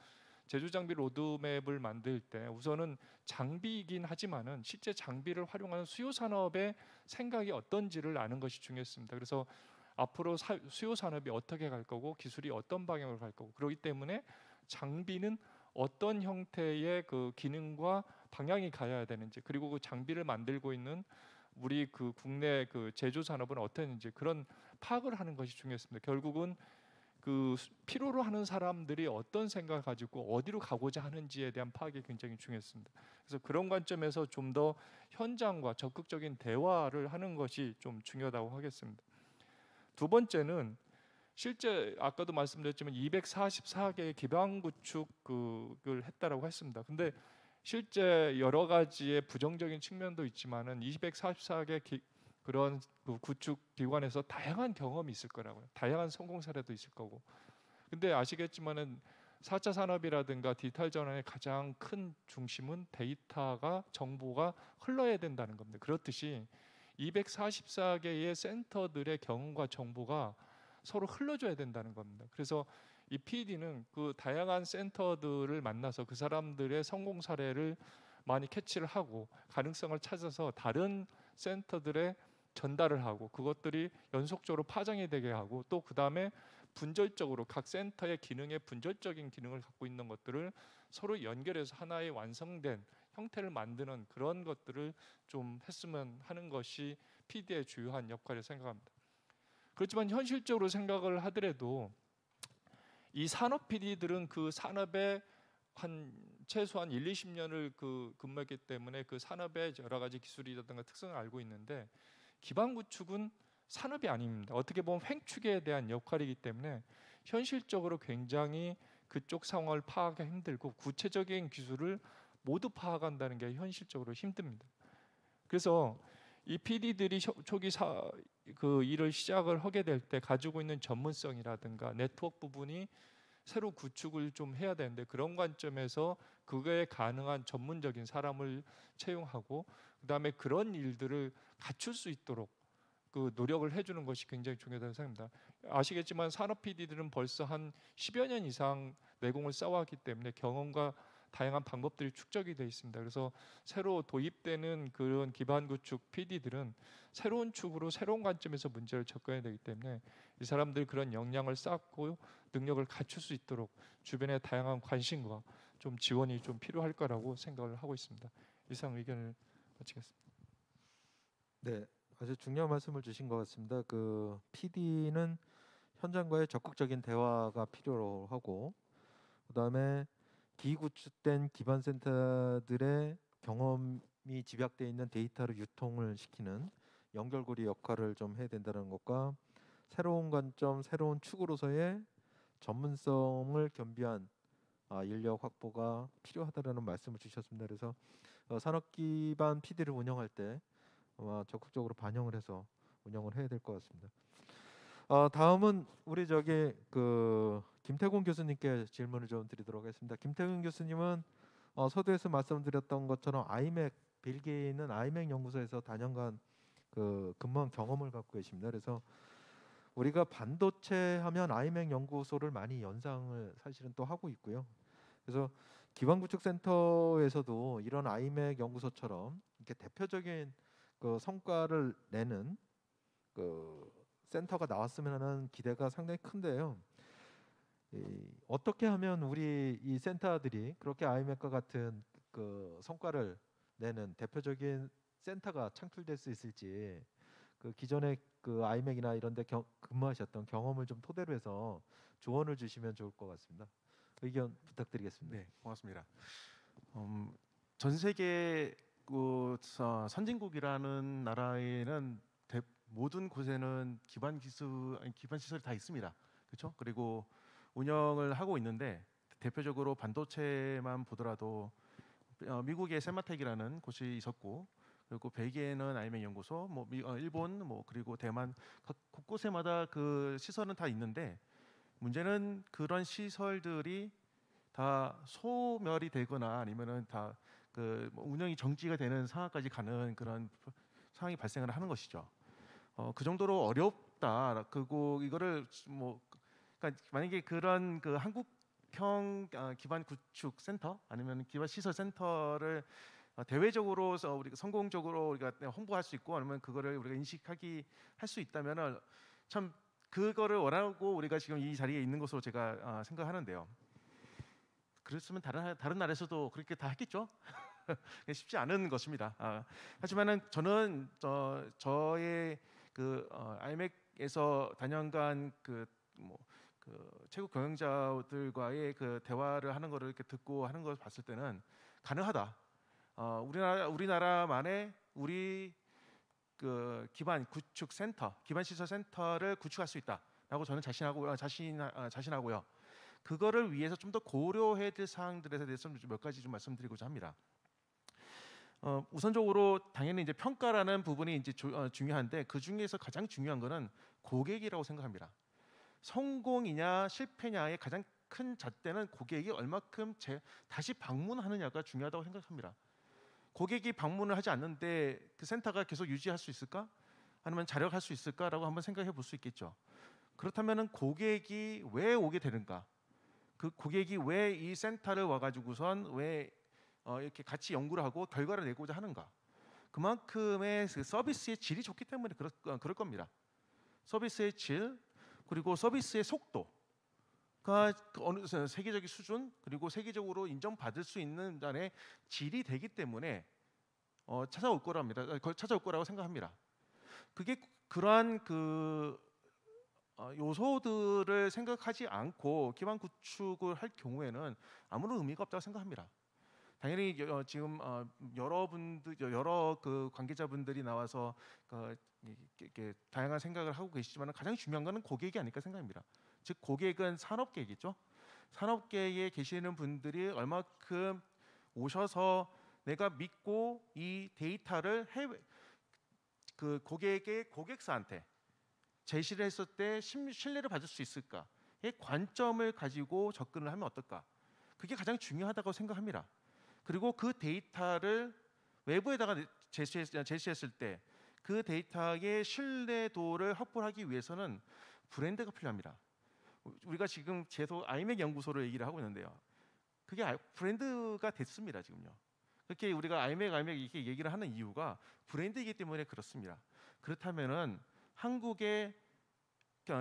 제조 장비 로드맵을 만들 때 우선은 장비이긴 하지만은 실제 장비를 활용하는 수요 산업의 생각이 어떤지를 아는 것이 중요했습니다. 그래서 앞으로 수요 산업이 어떻게 갈 거고 기술이 어떤 방향으로 갈 거고, 그렇기 때문에 장비는 어떤 형태의 그 기능과 방향이 가야 되는지, 그리고 그 장비를 만들고 있는 우리 그 국내 그 제조 산업은 어땠는지 그런 파악을 하는 것이 중요했습니다. 결국은 그 필요로 하는 사람들이 어떤 생각을 가지고 어디로 가고자 하는지에 대한 파악이 굉장히 중요했습니다. 그래서 그런 관점에서 좀 더 현장과 적극적인 대화를 하는 것이 좀 중요하다고 하겠습니다. 두 번째는 실제 아까도 말씀드렸지만 244개의 기반 구축을 했다라고 했습니다. 근데 실제 여러 가지의 부정적인 측면도 있지만은 244개 그런 그 구축 기관에서 다양한 경험이 있을 거라고요. 다양한 성공 사례도 있을 거고. 근데 아시겠지만은 4차 산업이라든가 디지털 전환의 가장 큰 중심은 데이터가 정보가 흘러야 된다는 겁니다. 그렇듯이 244개의 센터들의 경험과 정보가 서로 흘러줘야 된다는 겁니다. 그래서 이 PD는 그 다양한 센터들을 만나서 그 사람들의 성공 사례를 많이 캐치를 하고 가능성을 찾아서 다른 센터들에 전달을 하고 그것들이 연속적으로 파장이 되게 하고 또 그 다음에 분절적으로 각 센터의 기능에 분절적인 기능을 갖고 있는 것들을 서로 연결해서 하나의 완성된 형태를 만드는 그런 것들을 좀 했으면 하는 것이 PD의 주요한 역할이라고 생각합니다. 그렇지만 현실적으로 생각을 하더라도 이 산업 PD들은 그 산업에 한 최소한 1, 20년을 근무했기 때문에 그 산업의 여러 가지 기술이라든가 특성을 알고 있는데 기반 구축은 산업이 아닙니다. 어떻게 보면 횡축에 대한 역할이기 때문에 현실적으로 굉장히 그쪽 상황을 파악하기 힘들고 구체적인 기술을 모두 파악한다는 게 현실적으로 힘듭니다. 그래서 이 PD들이 초기 그 일을 시작을 하게 될 때 가지고 있는 전문성이라든가 네트워크 부분이 새로 구축을 좀 해야 되는데 그런 관점에서 그거에 가능한 전문적인 사람을 채용하고 그다음에 그런 일들을 갖출 수 있도록 그 노력을 해주는 것이 굉장히 중요하다고 생각합니다. 아시겠지만 산업 PD들은 벌써 한 10여 년 이상 내공을 쌓아왔기 때문에 경험과 다양한 방법들이 축적이 되어 있습니다. 그래서 새로 도입되는 그런 기반 구축 PD들은 새로운 축으로 새로운 관점에서 문제를 접근해야 되기 때문에 이 사람들 그런 역량을 쌓고 능력을 갖출 수 있도록 주변의 다양한 관심과 좀 지원이 좀 필요할 거라고 생각을 하고 있습니다. 이상 의견을 마치겠습니다. 네, 아주 중요한 말씀을 주신 것 같습니다. 그 PD는 현장과의 적극적인 대화가 필요로 하고 그다음에 기구축된 기반 센터들의 경험이 집약되어 있는 데이터를 유통을 시키는 연결고리 역할을 좀 해야 된다는 것과 새로운 관점, 새로운 축으로서의 전문성을 겸비한 인력 확보가 필요하다라는 말씀을 주셨습니다. 그래서 산업 기반 PD를 운영할 때 아마 적극적으로 반영을 해서 운영을 해야 될 것 같습니다. 다음은 우리 그 김태곤 교수님께 질문을 좀 드리도록 하겠습니다. 김태곤 교수님은 서두에서 말씀드렸던 것처럼 벨기에에 있는 아이맥 연구소에서 다년간 근무한 경험을 갖고 계십니다. 그래서 우리가 반도체 하면 아이맥 연구소를 많이 연상을 사실은 또 하고 있고요. 그래서 기반구축센터에서도 이런 아이맥 연구소처럼 이렇게 대표적인 그 성과를 내는 그 센터가 나왔으면 하는 기대가 상당히 큰데요. 어떻게 하면 우리 이 센터들이 그렇게 아이맥과 같은 그 성과를 내는 대표적인 센터가 창출될 수 있을지 그 기존의 그 아이맥이나 이런 데 근무하셨던 경험을 좀 토대로 해서 조언을 주시면 좋을 것 같습니다. 의견 부탁드리겠습니다. 네, 고맙습니다. 전 세계 선진국이라는 나라에는 모든 곳에는 기반 시설이 다 있습니다. 그렇죠? 그리고 운영을 하고 있는데 대표적으로 반도체만 보더라도 미국의 세마텍이라는 곳이 있었고 그리고 벨기에는 아이맥 연구소, 일본, 그리고 대만 곳곳에마다 그 시설은 다 있는데 문제는 그런 시설들이 다 소멸이 되거나 아니면은 다 운영이 정지가 되는 상황까지 가는 그런 상황이 발생을 하는 것이죠. 그 정도로 어렵다. 그리고 이거를 그러니까 만약에 그런 그 한국형 기반 구축 센터 아니면 기반 시설 센터를 대외적으로 우리가 성공적으로 우리가 홍보할 수 있고 아니면 그거를 우리가 할 수 있다면은 참 그거를 원하고 우리가 지금 이 자리에 있는 것으로 제가 생각하는데요. 그랬으면 다른 나라에서도 그렇게 다 했겠죠. 쉽지 않은 것입니다. 하지만은 저는 저의 아이맥에서 다년간 최고 경영자들과의 그 대화를 하는 거를 이렇게 듣고 하는 것을 봤을 때는 가능하다. 우리나라만의 우리 그 기반 구축 센터, 기반 시설 센터를 구축할 수 있다. 된다라고 저는 자신하고요. 그거를 위해서 좀 더 고려해야 될 사항들에 대해서 몇 가지 좀 말씀드리고자 합니다. 우선적으로 당연히 이제 평가라는 부분이 이제 중요한데 그 중에서 가장 중요한 거는 고객이라고 생각합니다. 성공이냐 실패냐의 가장 큰 잣대는 고객이 얼마큼 다시 방문하느냐가 중요하다고 생각합니다. 고객이 방문을 하지 않는데 그 센터가 계속 유지할 수 있을까? 아니면 자력할 수 있을까라고 한번 생각해 볼 수 있겠죠. 그렇다면은 고객이 왜 오게 되는가? 그 고객이 왜 이 센터를 와가지고선 왜 이렇게 같이 연구를 하고 결과를 내고자 하는가? 그만큼의 그 서비스의 질이 좋기 때문에 그럴 겁니다. 서비스의 질 그리고 서비스의 속도가 어느 세계적인 수준 그리고 세계적으로 인정받을 수 있는 단의 질이 되기 때문에 찾아올 거라고 생각합니다. 그게 그러한 요소들을 생각하지 않고 기반 구축을 할 경우에는 아무런 의미가 없다고 생각합니다. 당연히 지금 여러 그 관계자분들이 나와서 이렇게 다양한 생각을 하고 계시지만 가장 중요한 것은 고객이 아닐까 생각합니다. 즉 고객은 산업계이겠죠. 산업계에 계시는 분들이 얼마큼 오셔서 내가 믿고 이 데이터를 그 고객사한테 제시를 했을 때 신뢰를 받을 수 있을까의 관점을 가지고 접근을 하면 어떨까? 그게 가장 중요하다고 생각합니다. 그리고 그 데이터를 외부에다가 제시했을 때 그 데이터의 신뢰도를 확보하기 위해서는 브랜드가 필요합니다. 우리가 지금 계속 아이맥 연구소를 얘기를 하고 있는데요. 그게 브랜드가 됐습니다. 지금요. 그렇게 우리가 아이맥 이렇게 얘기를 하는 이유가 브랜드이기 때문에 그렇습니다. 그렇다면은 한국의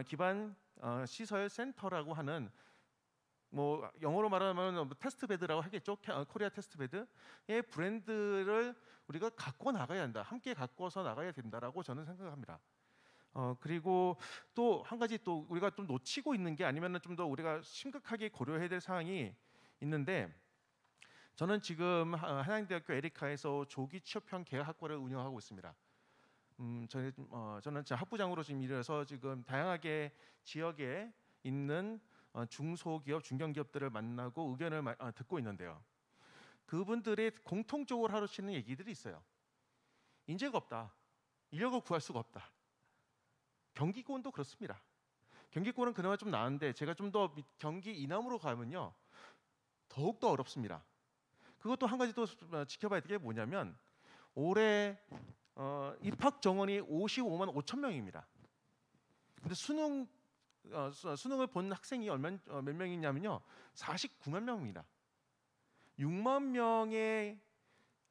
기반 시설 센터라고 하는 뭐 영어로 말하면 테스트베드라고 하겠죠. 코리아 테스트베드의 브랜드를 우리가 갖고 나가야 한다. 함께 갖고서 나가야 된다라고 저는 생각합니다. 그리고 또 한 가지 또 우리가 좀 놓치고 있는 게 아니면은 좀 더 우리가 심각하게 고려해야 될 사항이 있는데 저는 지금 한양대학교 에리카에서 조기 취업형 계약학과를 운영하고 있습니다. 저는 학부장으로 지금 일해서 지금 다양하게 지역에 있는 중소기업, 중견기업들을 만나고 의견을 듣고 있는데요. 그분들이 공통적으로 하시는 얘기들이 있어요. 인재가 없다. 인력을 구할 수가 없다. 경기권도 그렇습니다. 경기권은 그나마 좀 나은데 제가 좀 더 경기 이남으로 가면요. 더욱더 어렵습니다. 그것도 한 가지 또 지켜봐야 될 게 뭐냐면 올해 입학 정원이 55만 5천 명입니다. 근데 수능을 본 학생이 몇 명이냐면요. 49만 명입니다. 6만 명의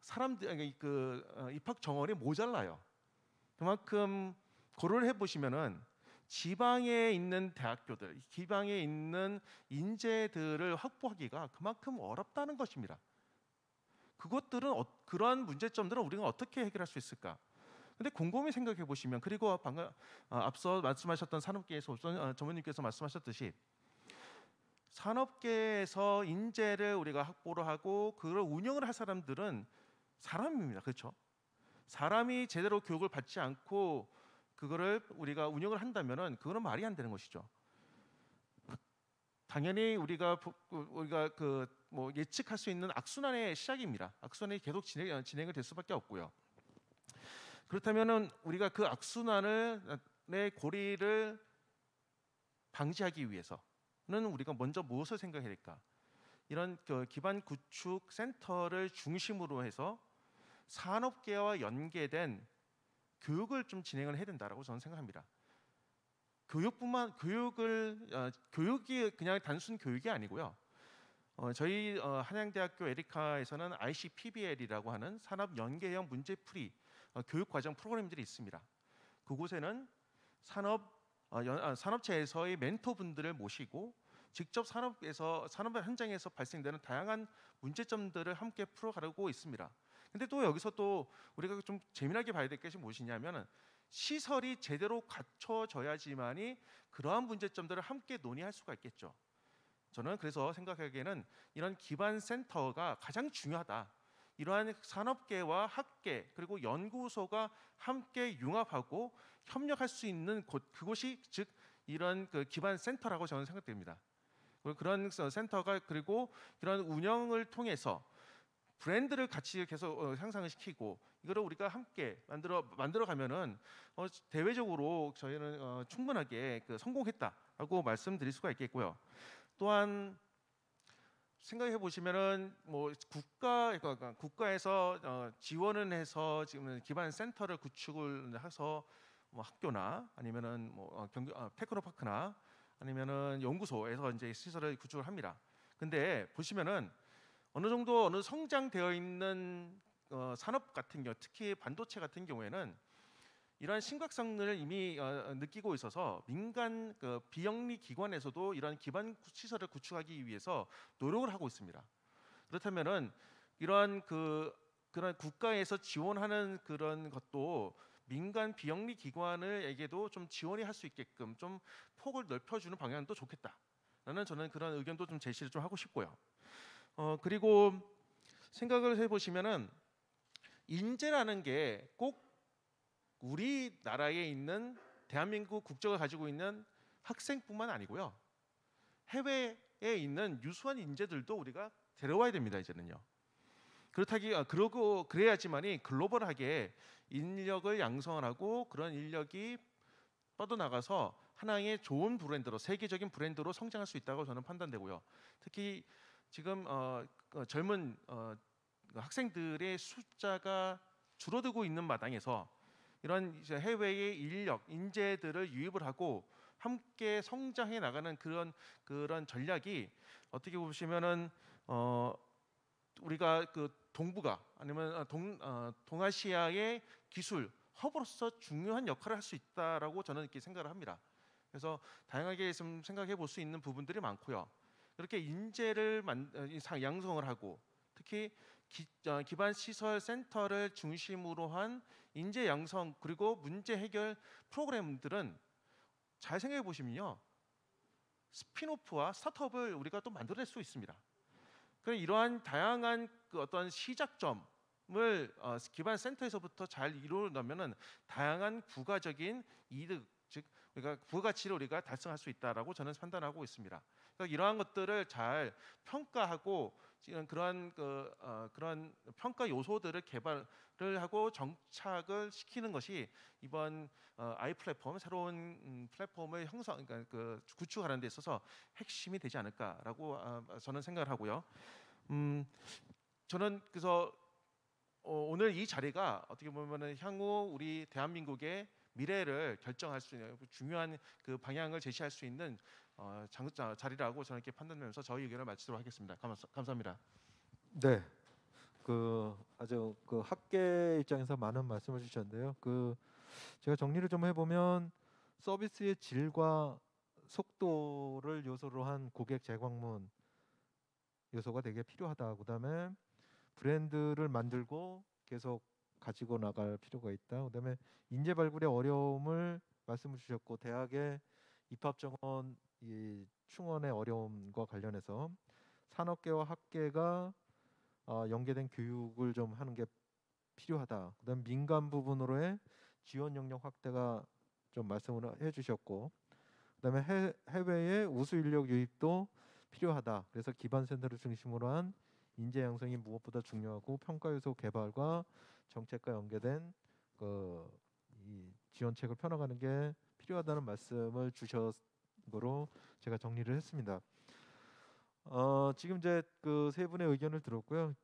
사람들 입학 정원이 모자라요. 그만큼 고려를 해보시면은 지방에 있는 대학교들, 지방에 있는 인재들을 확보하기가 그만큼 어렵다는 것입니다. 그것들은 그러한 문제점들은 우리가 어떻게 해결할 수 있을까? 근데 곰곰이 생각해 보시면 그리고 방금 앞서 말씀하셨던 산업계에서 전무님께서 말씀하셨듯이 산업계에서 인재를 우리가 확보를 하고 그걸 운영을 할 사람들은 사람입니다. 그렇죠? 사람이 제대로 교육을 받지 않고 그거를 우리가 운영을 한다면은 그거는 말이 안 되는 것이죠. 당연히 우리가 뭐 예측할 수 있는 악순환의 시작입니다. 악순환이 계속 진행을 될 수밖에 없고요. 그렇다면은 우리가 그 악순환의 고리를 방지하기 위해서는 우리가 먼저 무엇을 생각해야 될까? 이런 기반 구축 센터를 중심으로 해서 산업계와 연계된 교육을 좀 진행을 해야 된다라고 저는 생각합니다. 교육이 그냥 단순 교육이 아니고요. 저희 한양대학교 에리카에서는 ICPBL이라고 하는 산업 연계형 문제풀이 교육 과정 프로그램들이 있습니다. 그곳에는 산업체에서의 멘토분들을 모시고 직접 산업 현장에서 발생되는 다양한 문제점들을 함께 풀어가고 있습니다. 근데 또 여기서 또 우리가 좀 재미나게 봐야 될 것이 무엇이냐면은 시설이 제대로 갖춰져야지만이 그러한 문제점들을 함께 논의할 수가 있겠죠. 저는 그래서 생각하기에는 이런 기반 센터가 가장 중요하다. 이러한 산업계와 학계 그리고 연구소가 함께 융합하고 협력할 수 있는 곳, 그곳이 즉 이런 그 기반 센터라고 저는 생각됩니다. 그리고 그런 센터가 그리고 이런 운영을 통해서 브랜드를 같이 계속 향상을 시키고 이거를 우리가 함께 만들어 가면은 대외적으로 저희는 충분하게 그 성공했다라고 말씀드릴 수가 있겠고요. 또한 생각해 보시면은 뭐 국가에서 지원을 해서 지금 기반 센터를 구축을 해서 뭐 학교나 아니면은 뭐 테크노파크나 아니면은 연구소에서 이제 시설을 구축을 합니다. 근데 보시면은 어느 성장되어 있는 산업 같은 경우, 특히 반도체 같은 경우에는 이러한 심각성을 이미 느끼고 있어서 민간 비영리 기관에서도 이러한 기반 시설을 구축하기 위해서 노력을 하고 있습니다. 그렇다면은 이러한 그런 국가에서 지원하는 그런 것도 민간 비영리 기관에게도 좀 지원이 할 수 있게끔 좀 폭을 넓혀주는 방향도 좋겠다라는 저는 그런 의견도 좀 제시를 좀 하고 싶고요. 그리고 생각을 해보시면은 인재라는 게 꼭 우리나라에 있는 대한민국 국적을 가지고 있는 학생뿐만 아니고요. 해외에 있는 유수한 인재들도 우리가 데려와야 됩니다. 이제는요. 그러고 그래야지만이 글로벌하게 인력을 양성하고 그런 인력이 뻗어나가서 하나의 좋은 브랜드로 세계적인 브랜드로 성장할 수 있다고 저는 판단되고요. 특히 지금 젊은 학생들의 숫자가 줄어들고 있는 마당에서 이런 이제 해외의 인재들을 유입을 하고 함께 성장해 나가는 그런 전략이 어떻게 보시면은 우리가 그 동북아 아니면 동아시아의 기술 허브로서 중요한 역할을 할 수 있다라고 저는 이렇게 생각을 합니다. 그래서 다양하게 좀 생각해 볼 수 있는 부분들이 많고요. 이렇게 인재를 양성을 하고 특히 기반 시설 센터를 중심으로 한 인재 양성 그리고 문제 해결 프로그램들은 잘 생각해 보시면요. 스핀오프와 스타트업을 우리가 또 만들어낼 수 있습니다. 그럼 이러한 다양한 그 어떤 시작점을 기반 센터에서부터 잘 이루어내면은 다양한 부가적인 이득, 즉 우리가 부가가치를 우리가 달성할 수 있다라고 저는 판단하고 있습니다. 그러니까 이러한 것들을 잘 평가하고 그런 평가 요소들을 개발을 하고 정착을 시키는 것이 이번 아이 플랫폼 새로운 플랫폼을 구축하는 데 있어서 핵심이 되지 않을까라고 저는 생각을 하고요. 저는 그래서 오늘 이 자리가 어떻게 보면은 향후 우리 대한민국의 미래를 결정할 수 있는 중요한 그 방향을 제시할 수 있는 자리라고 저는 이렇게 판단하면서 저희 의견을 마치도록 하겠습니다. 감사합니다. 네, 아주 학계 입장에서 많은 말씀을 주셨는데요. 제가 정리를 좀 해보면 서비스의 질과 속도를 요소로 한 고객 재방문 요소가 되게 필요하다. 그다음에 브랜드를 만들고 계속 가지고 나갈 필요가 있다. 그다음에 인재 발굴의 어려움을 말씀을 주셨고 대학의 입학 정원 이 충원의 어려움과 관련해서 산업계와 학계가 연계된 교육을 좀 하는 게 필요하다. 그다음 민간 부분으로의 지원 영역 확대가 좀 말씀을 해주셨고, 그다음에 해외의 우수 인력 유입도 필요하다. 그래서 기반 센터를 중심으로 한 인재 양성이 무엇보다 중요하고 평가 요소 개발과 정책과 연계된 이 지원책을 펴나가는 게 필요하다는 말씀을 주신 거로 제가 정리를 했습니다. 지금 이제 그 세 분의 의견을 들었고요.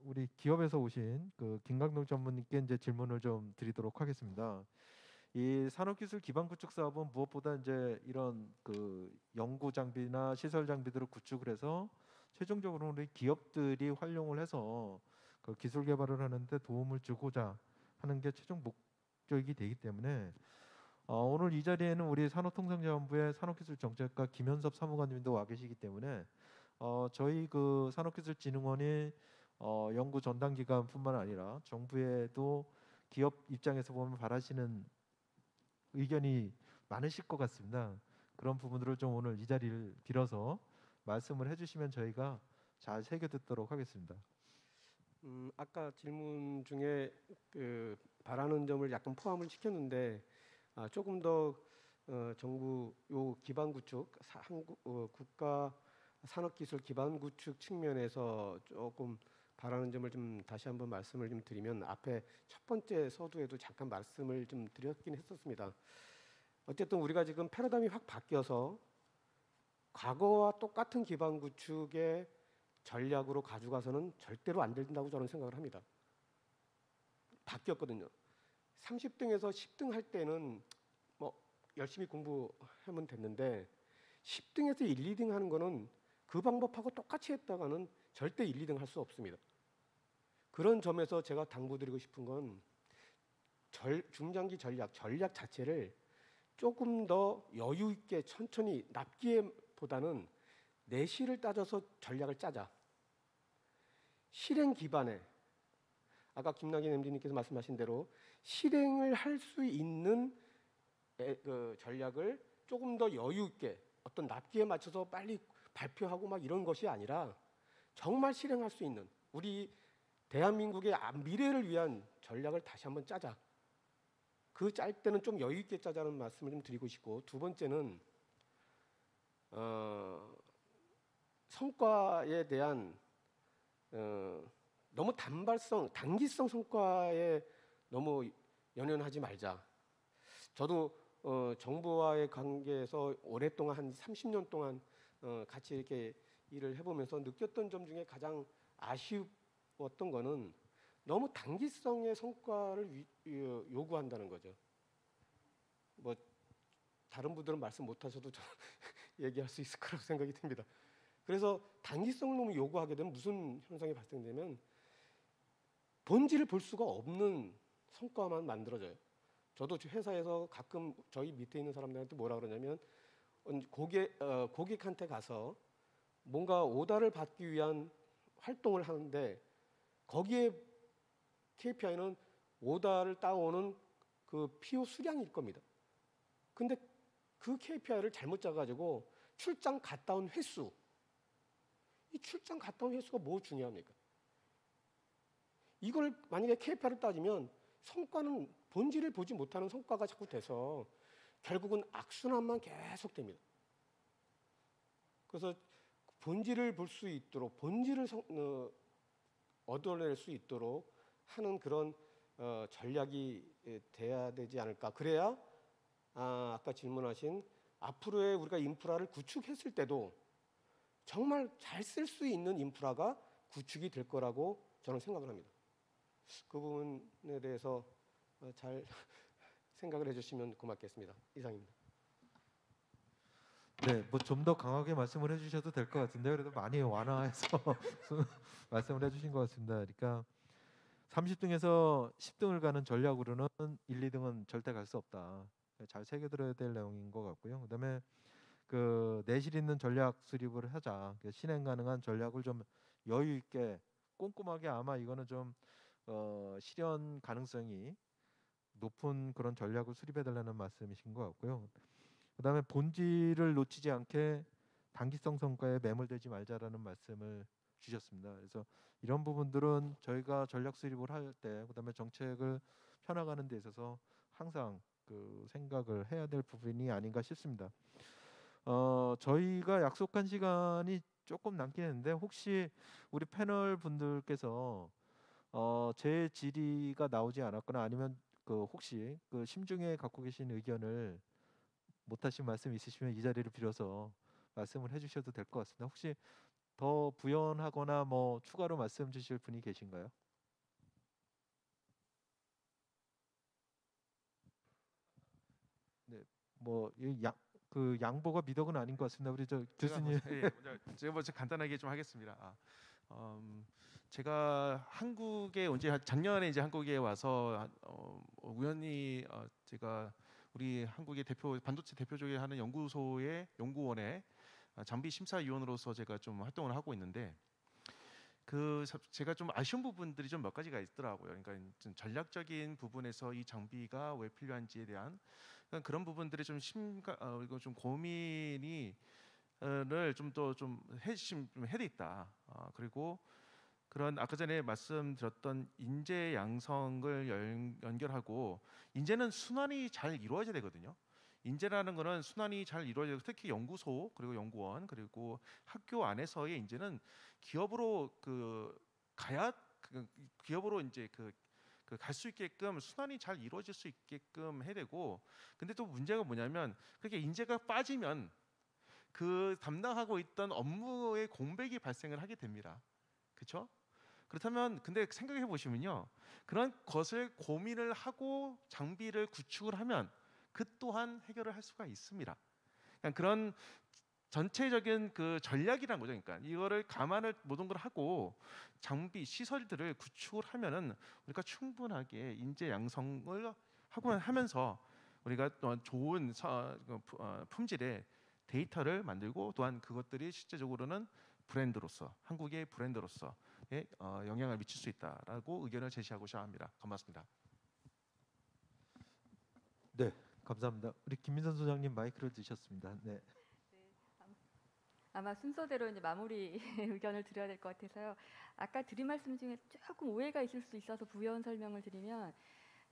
우리 기업에서 오신 김강동 전무님께 이제 질문을 좀 드리도록 하겠습니다. 이 산업기술 기반 구축 사업은 무엇보다 이제 이런 연구 장비나 시설 장비들을 구축을 해서 최종적으로 우리 기업들이 활용을 해서 기술 개발을 하는데 도움을 주고자 하는 게 최종 목적이 되기 때문에 오늘 이 자리에는 우리 산업통상자원부의 산업기술정책과 김현섭 사무관님도 와 계시기 때문에 저희 산업기술진흥원이 연구 전담 기관뿐만 아니라 정부에도 기업 입장에서 보면 바라시는 의견이 많으실 것 같습니다. 그런 부분들을 좀 오늘 이 자리를 빌어서 말씀을 해주시면 저희가 잘 새겨 듣도록 하겠습니다. 아까 질문 중에 바라는 점을 약간 포함을 시켰는데 조금 더 정부 요 기반 구축 한국 국가 산업기술 기반 구축 측면에서 조금 바라는 점을 좀 다시 한번 말씀을 좀 드리면 앞에 첫 번째 서두에도 잠깐 말씀을 좀 드렸긴 했었습니다. 어쨌든 우리가 지금 패러다임이 확 바뀌어서 과거와 똑같은 기반 구축의 전략으로 가져가서는 절대로 안 된다고 저는 생각을 합니다. 바뀌었거든요. 30등에서 10등 할 때는 뭐 열심히 공부하면 됐는데 10등에서 1, 2등 하는 거는 그 방법하고 똑같이 했다가는 절대 1, 2등 할 수 없습니다. 그런 점에서 제가 당부드리고 싶은 건 중장기 전략 자체를 조금 더 여유 있게 천천히 납기보다는 내실을 따져서 전략을 짜자. 실행 기반에 아까 김남기 MD님께서 말씀하신 대로 실행을 할 수 있는 그 전략을 조금 더 여유 있게 어떤 납기에 맞춰서 빨리 발표하고 막 이런 것이 아니라 정말 실행할 수 있는 우리 대한민국의 미래를 위한 전략을 다시 한번 짜자. 그 짤 때는 좀 여유 있게 짜자는 말씀을 좀 드리고 싶고, 두 번째는 성과에 대한 너무 단기성 성과에 너무 연연하지 말자. 저도 정부와의 관계에서 오랫동안 한 30년 동안 같이 이렇게 일을 해보면서 느꼈던 점 중에 가장 아쉬웠던 거는 너무 단기성의 성과를 요구한다는 거죠. 뭐 다른 분들은 말씀 못하셔도 저는 얘기할 수 있을 거라고 생각이 듭니다. 그래서 단기성을 너무 요구하게 되면 무슨 현상이 발생되면 본질을 볼 수가 없는 성과만 만들어져요. 저도 회사에서 가끔 저희 밑에 있는 사람들한테 뭐라 그러냐면 고객한테 가서 뭔가 오더를 받기 위한 활동을 하는데 거기에 KPI는 오더를 따오는 그 PO 수량일 겁니다. 근데 그 KPI를 잘못 짜가지고 출장 갔다 온 횟수, 이 출장 갔다 온 횟수가 뭐 중요합니까? 이걸 만약에 KPI를 따지면 성과는 본질을 보지 못하는 성과가 자꾸 돼서 결국은 악순환만 계속 됩니다. 그래서 본질을 볼 수 있도록 본질을 얻어낼 수 있도록 하는 그런 전략이 돼야 되지 않을까. 그래야 아까 질문하신 앞으로의 우리가 인프라를 구축했을 때도 정말 잘 쓸 수 있는 인프라가 구축이 될 거라고 저는 생각을 합니다. 그 부분에 대해서 잘 생각을 해주시면 고맙겠습니다. 이상입니다. 네, 뭐 좀 더 강하게 말씀을 해주셔도 될 것 같은데 그래도 많이 완화해서 말씀을 해주신 것 같습니다. 그러니까 30등에서 10등을 가는 전략으로는 1, 2등은 절대 갈 수 없다. 잘 새겨들어야 될 내용인 것 같고요. 그다음에 그 내실 있는 전략 수립을 하자. 실행 가능한 전략을 좀 여유 있게 꼼꼼하게 아마 이거는 좀 실현 가능성이 높은 그런 전략을 수립해달라는 말씀이신 것 같고요. 그다음에 본질을 놓치지 않게 단기성 성과에 매몰되지 말자라는 말씀을 주셨습니다. 그래서 이런 부분들은 저희가 전략 수립을 할 때, 그다음에 정책을 펴나가는 데 있어서 항상 그 생각을 해야 될 부분이 아닌가 싶습니다. 저희가 약속한 시간이 조금 남긴 했는데 혹시 우리 패널 분들께서 제 질의가 나오지 않았거나 아니면 그 혹시 그 심중에 갖고 계신 의견을 못하신 말씀 있으시면 이 자리를 빌어서 말씀을 해주셔도 될 것 같습니다. 혹시 더 부연하거나 뭐 추가로 말씀 주실 분이 계신가요? 네, 뭐 그 양보가 미덕은 아닌 것 같습니다. 우리 저 교수님. 제가 먼저 간단하게 좀 하겠습니다. 제가 한국에 언제 작년에 이제 한국에 와서 우연히 제가 우리 한국의 반도체 대표적인 하는 연구소의 연구원의 장비 심사위원으로서 제가 좀 활동을 하고 있는데 제가 좀 아쉬운 부분들이 좀 몇 가지가 있더라고요. 그러니까 좀 전략적인 부분에서 이 장비가 왜 필요한지에 대한 그런 부분들이 좀 이거 좀 고민이 를 좀 더 좀 해야 되겠다. 그리고 그런 아까 전에 말씀드렸던 인재 양성을 연결하고 인재는 순환이 잘 이루어져야 되거든요. 인재라는 거는 순환이 잘 이루어지고 특히 연구소 그리고 연구원 그리고 학교 안에서의 인재는 기업으로 기업으로 이제 갈 수 있게끔 순환이 잘 이루어질 수 있게끔 해야 되고, 근데 또 문제가 뭐냐면 그렇게 인재가 빠지면 그 담당하고 있던 업무의 공백이 발생을 하게 됩니다. 그렇죠? 그렇다면 근데 생각해 보시면요, 그런 것을 고민을 하고 장비를 구축을 하면 그 또한 해결을 할 수가 있습니다. 그러니까 그런 전체적인 그 전략이라는 거죠. 그러니까 이거를 감안을 모든 걸 하고 장비 시설들을 구축을 하면은 우리가 충분하게 인재 양성을 하면서 우리가 또 좋은 품질의 데이터를 만들고, 또한 그것들이 실제적으로는 브랜드로서, 한국의 브랜드로서의 영향을 미칠 수 있다라고 의견을 제시하고자 합니다. 고맙습니다. 네, 감사합니다. 우리 김민선 소장님 마이크를 드셨습니다. 네. 아마 순서대로 이제 마무리 의견을 드려야 될 것 같아서요. 아까 드린 말씀 중에 조금 오해가 있을 수 있어서 부연 설명을 드리면,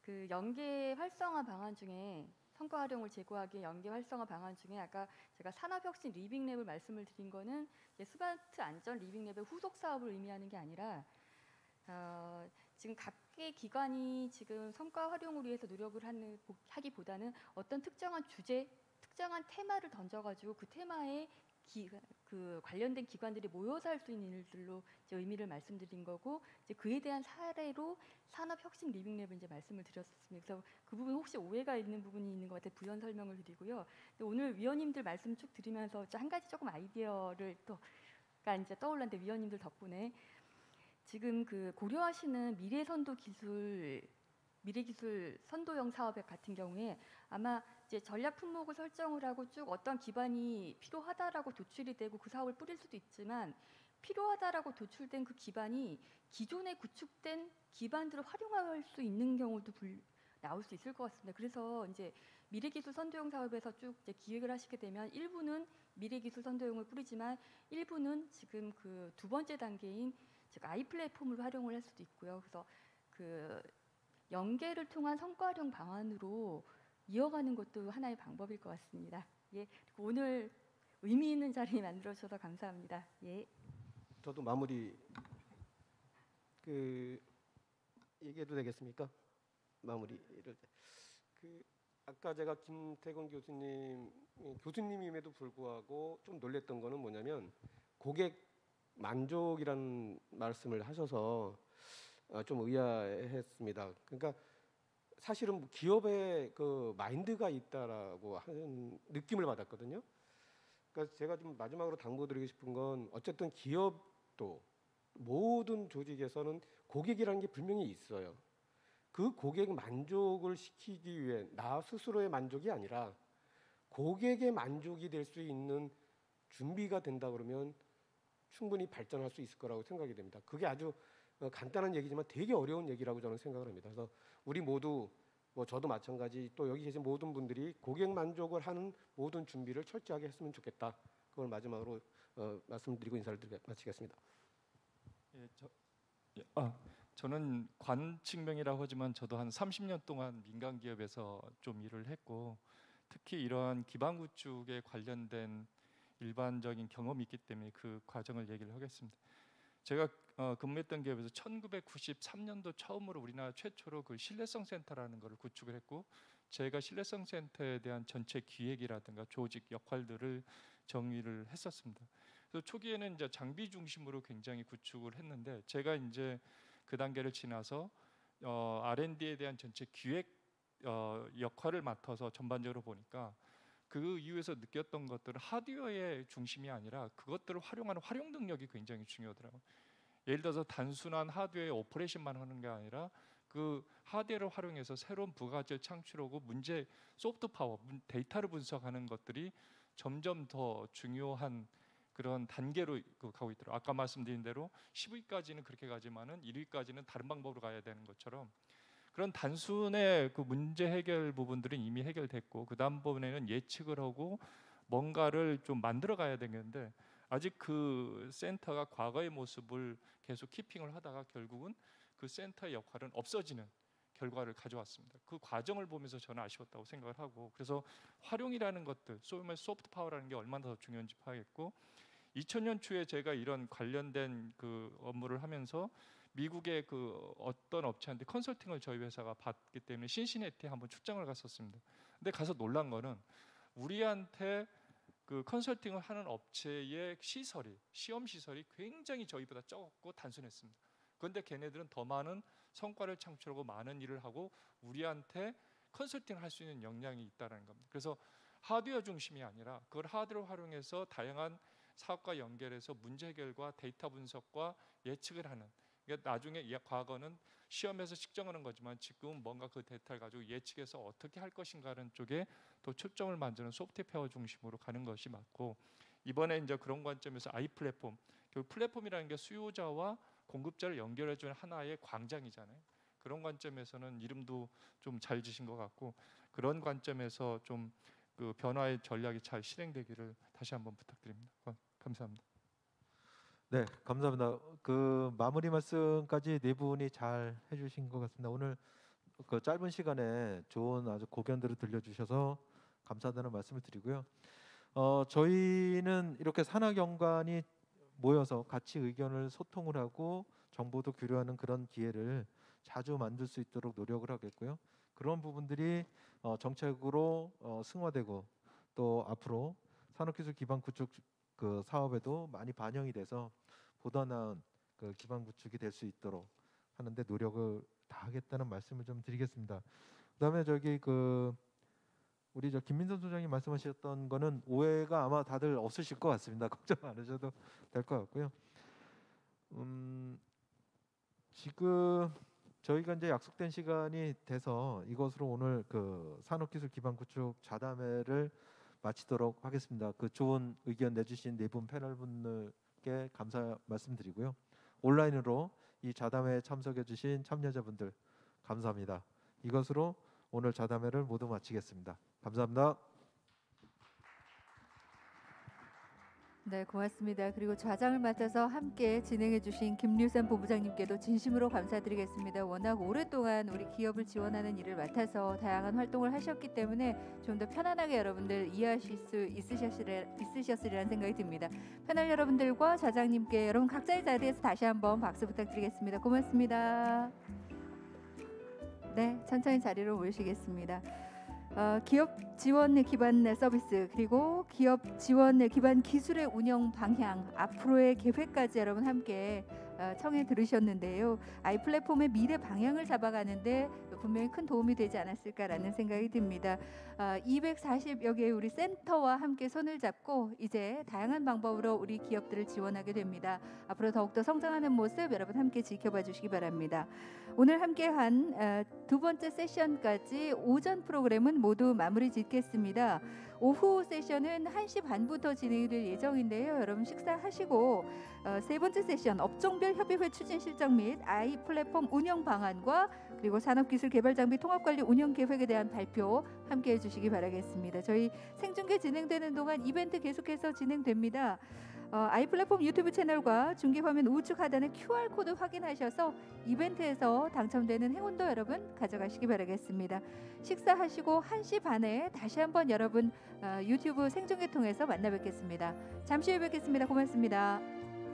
그 연계 활성화 방안 중에 성과 활용을 제고하기 위해 연계 활성화 방안 중에 아까 제가 산업혁신 리빙랩을 말씀을 드린 거는 이제 스마트 안전 리빙랩의 후속 사업을 의미하는 게 아니라 지금 각계 기관이 지금 성과 활용을 위해서 노력을 하기보다는 어떤 특정한 주제, 특정한 테마를 던져가지고 그 테마에 그 관련된 기관들이 모여서 할 수 있는 일들로 이제 의미를 말씀드린 거고, 이제 그에 대한 사례로 산업혁신 리빙랩을 이제 말씀을 드렸습니다. 그래서 그 부분 혹시 오해가 있는 부분이 있는 것 같아 부연 설명을 드리고요. 근데 오늘 위원님들 말씀 쭉 들으면서 한 가지 조금 아이디어를 또가 이제 떠올랐는데, 위원님들 덕분에 지금 그 고려하시는 미래기술 선도형 사업 같은 경우에 아마 이제 전략 품목을 설정을 하고 쭉 어떤 기반이 필요하다라고 도출이 되고 그 사업을 뿌릴 수도 있지만, 필요하다라고 도출된 그 기반이 기존에 구축된 기반들을 활용할 수 있는 경우도 나올 수 있을 것 같습니다. 그래서 이제 미래기술 선도형 사업에서 쭉 이제 기획을 하시게 되면 일부는 미래기술 선도형을 뿌리지만 일부는 지금 그 두 번째 단계인 즉 아이 플랫폼을 활용을 할 수도 있고요. 그래서 그 연계를 통한 성과 활용 방안으로 이어가는 것도 하나의 방법일 것 같습니다. 예, 그리고 오늘 의미 있는 자리 만들어 주셔서 감사합니다. 예. 저도 마무리 얘기해도 되겠습니까? 마무리를 아까 제가 김태건 교수님임에도 불구하고 좀 놀랬던 거는 뭐냐면, 고객 만족이라는 말씀을 하셔서 좀 의아했습니다. 그러니까 사실은 기업의 그 마인드가 있다라고 하는 느낌을 받았거든요. 그러니까 제가 좀 마지막으로 당부드리고 싶은 건, 어쨌든 기업도 모든 조직에서는 고객이라는 게 분명히 있어요. 그 고객 만족을 시키기 위해 나 스스로의 만족이 아니라 고객의 만족이 될 수 있는 준비가 된다 그러면 충분히 발전할 수 있을 거라고 생각이 됩니다. 그게 아주 간단한 얘기지만 되게 어려운 얘기라고 저는 생각을 합니다. 그래서 우리 모두, 저도 마찬가지, 또 여기 계신 모든 분들이 고객 만족을 하는 모든 준비를 철저하게 했으면 좋겠다. 그걸 마지막으로 말씀드리고 인사를 마치겠습니다. 저는 관 측면이라고 하지만 저도 한 30년 동안 민간 기업에서 좀 일을 했고, 특히 이러한 기반 구축에 관련된 일반적인 경험이 있기 때문에 그 과정을 얘기를 하겠습니다. 제가 근무했던 기업에서 1993년도 처음으로 우리나라 최초로 그 신뢰성 센터라는 것을 구축을 했고, 제가 신뢰성 센터에 대한 전체 기획이라든가 조직 역할들을 정의를 했었습니다. 그래서 초기에는 이제 장비 중심으로 굉장히 구축을 했는데, 제가 이제 그 단계를 지나서 R&D에 대한 전체 기획 역할을 맡아서 전반적으로 보니까 그 이후에서 느꼈던 것들은 하드웨어의 중심이 아니라 그것들을 활용하는 활용 능력이 굉장히 중요하더라고요. 예를 들어서 단순한 하드웨어 오퍼레이션만 하는 게 아니라 그 하드웨어를 활용해서 새로운 부가가치를 창출하고 소프트 파워, 데이터를 분석하는 것들이 점점 더 중요한 그런 단계로 가고 있더라고요. 아까 말씀드린 대로 10위까지는 그렇게 가지만은 1위까지는 다른 방법으로 가야 되는 것처럼, 그런 단순의 그 문제 해결 부분들은 이미 해결됐고, 그 다음 부분에는 예측을 하고 뭔가를 좀 만들어 가야 되는데, 아직 그 센터가 과거의 모습을 계속 키핑을 하다가 결국은 그 센터의 역할은 없어지는 결과를 가져왔습니다. 그 과정을 보면서 저는 아쉬웠다고 생각을 하고, 그래서 활용이라는 것들, 소위 소프트 파워라는 게 얼마나 더 중요한지 파악했고, 2000년 초에 제가 이런 관련된 그 업무를 하면서 미국의 그 어떤 업체한테 컨설팅을 저희 회사가 받기 때문에 신시내티에 한번 출장을 갔었습니다. 근데 가서 놀란 거는 우리한테 그 컨설팅을 하는 업체의 시설이, 시험 시설이 굉장히 저희보다 적고 단순했습니다. 그런데 걔네들은 더 많은 성과를 창출하고 많은 일을 하고 우리한테 컨설팅을 할 수 있는 역량이 있다는 겁니다. 그래서 하드웨어 중심이 아니라 그걸 하드웨어 활용해서 다양한 사업과 연결해서 문제 해결과 데이터 분석과 예측을 하는, 그러니까 나중에 과거는 시험에서 측정하는 거지만 지금은 뭔가 그 데이터를 가지고 예측해서 어떻게 할 것인가라는 쪽에 더 초점을 만드는 소프트웨어 중심으로 가는 것이 맞고, 이번에 이제 그런 관점에서 아이 플랫폼, 결국 플랫폼이라는 게 수요자와 공급자를 연결해주는 하나의 광장이잖아요. 그런 관점에서는 이름도 좀 잘 지신 것 같고, 그런 관점에서 좀 그 변화의 전략이 잘 실행되기를 다시 한번 부탁드립니다. 감사합니다. 네, 감사합니다. 그 마무리 말씀까지 네 분이 잘 해주신 것 같습니다. 오늘 그 짧은 시간에 좋은 아주 고견들을 들려주셔서 감사하다는 말씀을 드리고요. 저희는 이렇게 산학연관이 모여서 같이 의견을 소통을 하고 정보도 교류하는 그런 기회를 자주 만들 수 있도록 노력을 하겠고요. 그런 부분들이 정책으로 승화되고 또 앞으로 산업기술 기반 구축 그 사업에도 많이 반영이 돼서 보다 나은 그 기반 구축이 될 수 있도록 하는데 노력을 다하겠다는 말씀을 좀 드리겠습니다. 그다음에 저기 그 우리 저 김민선 소장님 말씀하셨던 거는 오해가 아마 다들 없으실 것 같습니다. 걱정 안 하셔도 될 것 같고요. 지금 저희가 이제 약속된 시간이 돼서 이것으로 오늘 그 산업기술 기반 구축 자담회를 마치도록 하겠습니다. 그 좋은 의견 내주신 네 분 패널 분들께 감사 말씀드리고요. 온라인으로 이 자담회에 참석해주신 참여자분들 감사합니다. 이것으로 오늘 자담회를 모두 마치겠습니다. 감사합니다. 네, 고맙습니다. 그리고 좌장을 맡아서 함께 진행해주신 김류산 본부장님께도 진심으로 감사드리겠습니다. 워낙 오랫동안 우리 기업을 지원하는 일을 맡아서 다양한 활동을 하셨기 때문에 좀 더 편안하게 여러분들 이해하실 수 있으셨으리라는 생각이 듭니다. 패널 여러분들과 좌장님께 여러분 각자의 자리에서 다시 한번 박수 부탁드리겠습니다. 고맙습니다. 네, 천천히 자리로 모시겠습니다. 기업 지원 기반 서비스 그리고 기업 지원 기반 기술의 운영 방향 앞으로의 계획까지 여러분 함께 청해 들으셨는데요. 아이 플랫폼의 미래 방향을 잡아가는데 분명히 큰 도움이 되지 않았을까라는 생각이 듭니다. 240여 개의 우리 센터와 함께 손을 잡고 이제 다양한 방법으로 우리 기업들을 지원하게 됩니다. 앞으로 더욱더 성장하는 모습 여러분 함께 지켜봐 주시기 바랍니다. 오늘 함께한 두 번째 세션까지 오전 프로그램은 모두 마무리 짓겠습니다. 오후 세션은 1시 반부터 진행이 될 예정인데요. 여러분 식사하시고 세 번째 세션 업종별 협의회 추진 실정 및 아이 플랫폼 운영 방안과 그리고 산업기술 개발장비 통합관리 운영 계획에 대한 발표 함께해 주시기 바라겠습니다. 저희 생중계 진행되는 동안 이벤트 계속해서 진행됩니다. 아이 플랫폼 유튜브 채널과 중계 화면 우측 하단의 QR코드 확인하셔서 이벤트에서 당첨되는 행운도 여러분 가져가시기 바라겠습니다. 식사하시고 1시 반에 다시 한번 여러분 유튜브 생중계 통해서 만나 뵙겠습니다. 잠시 후에 뵙겠습니다. 고맙습니다.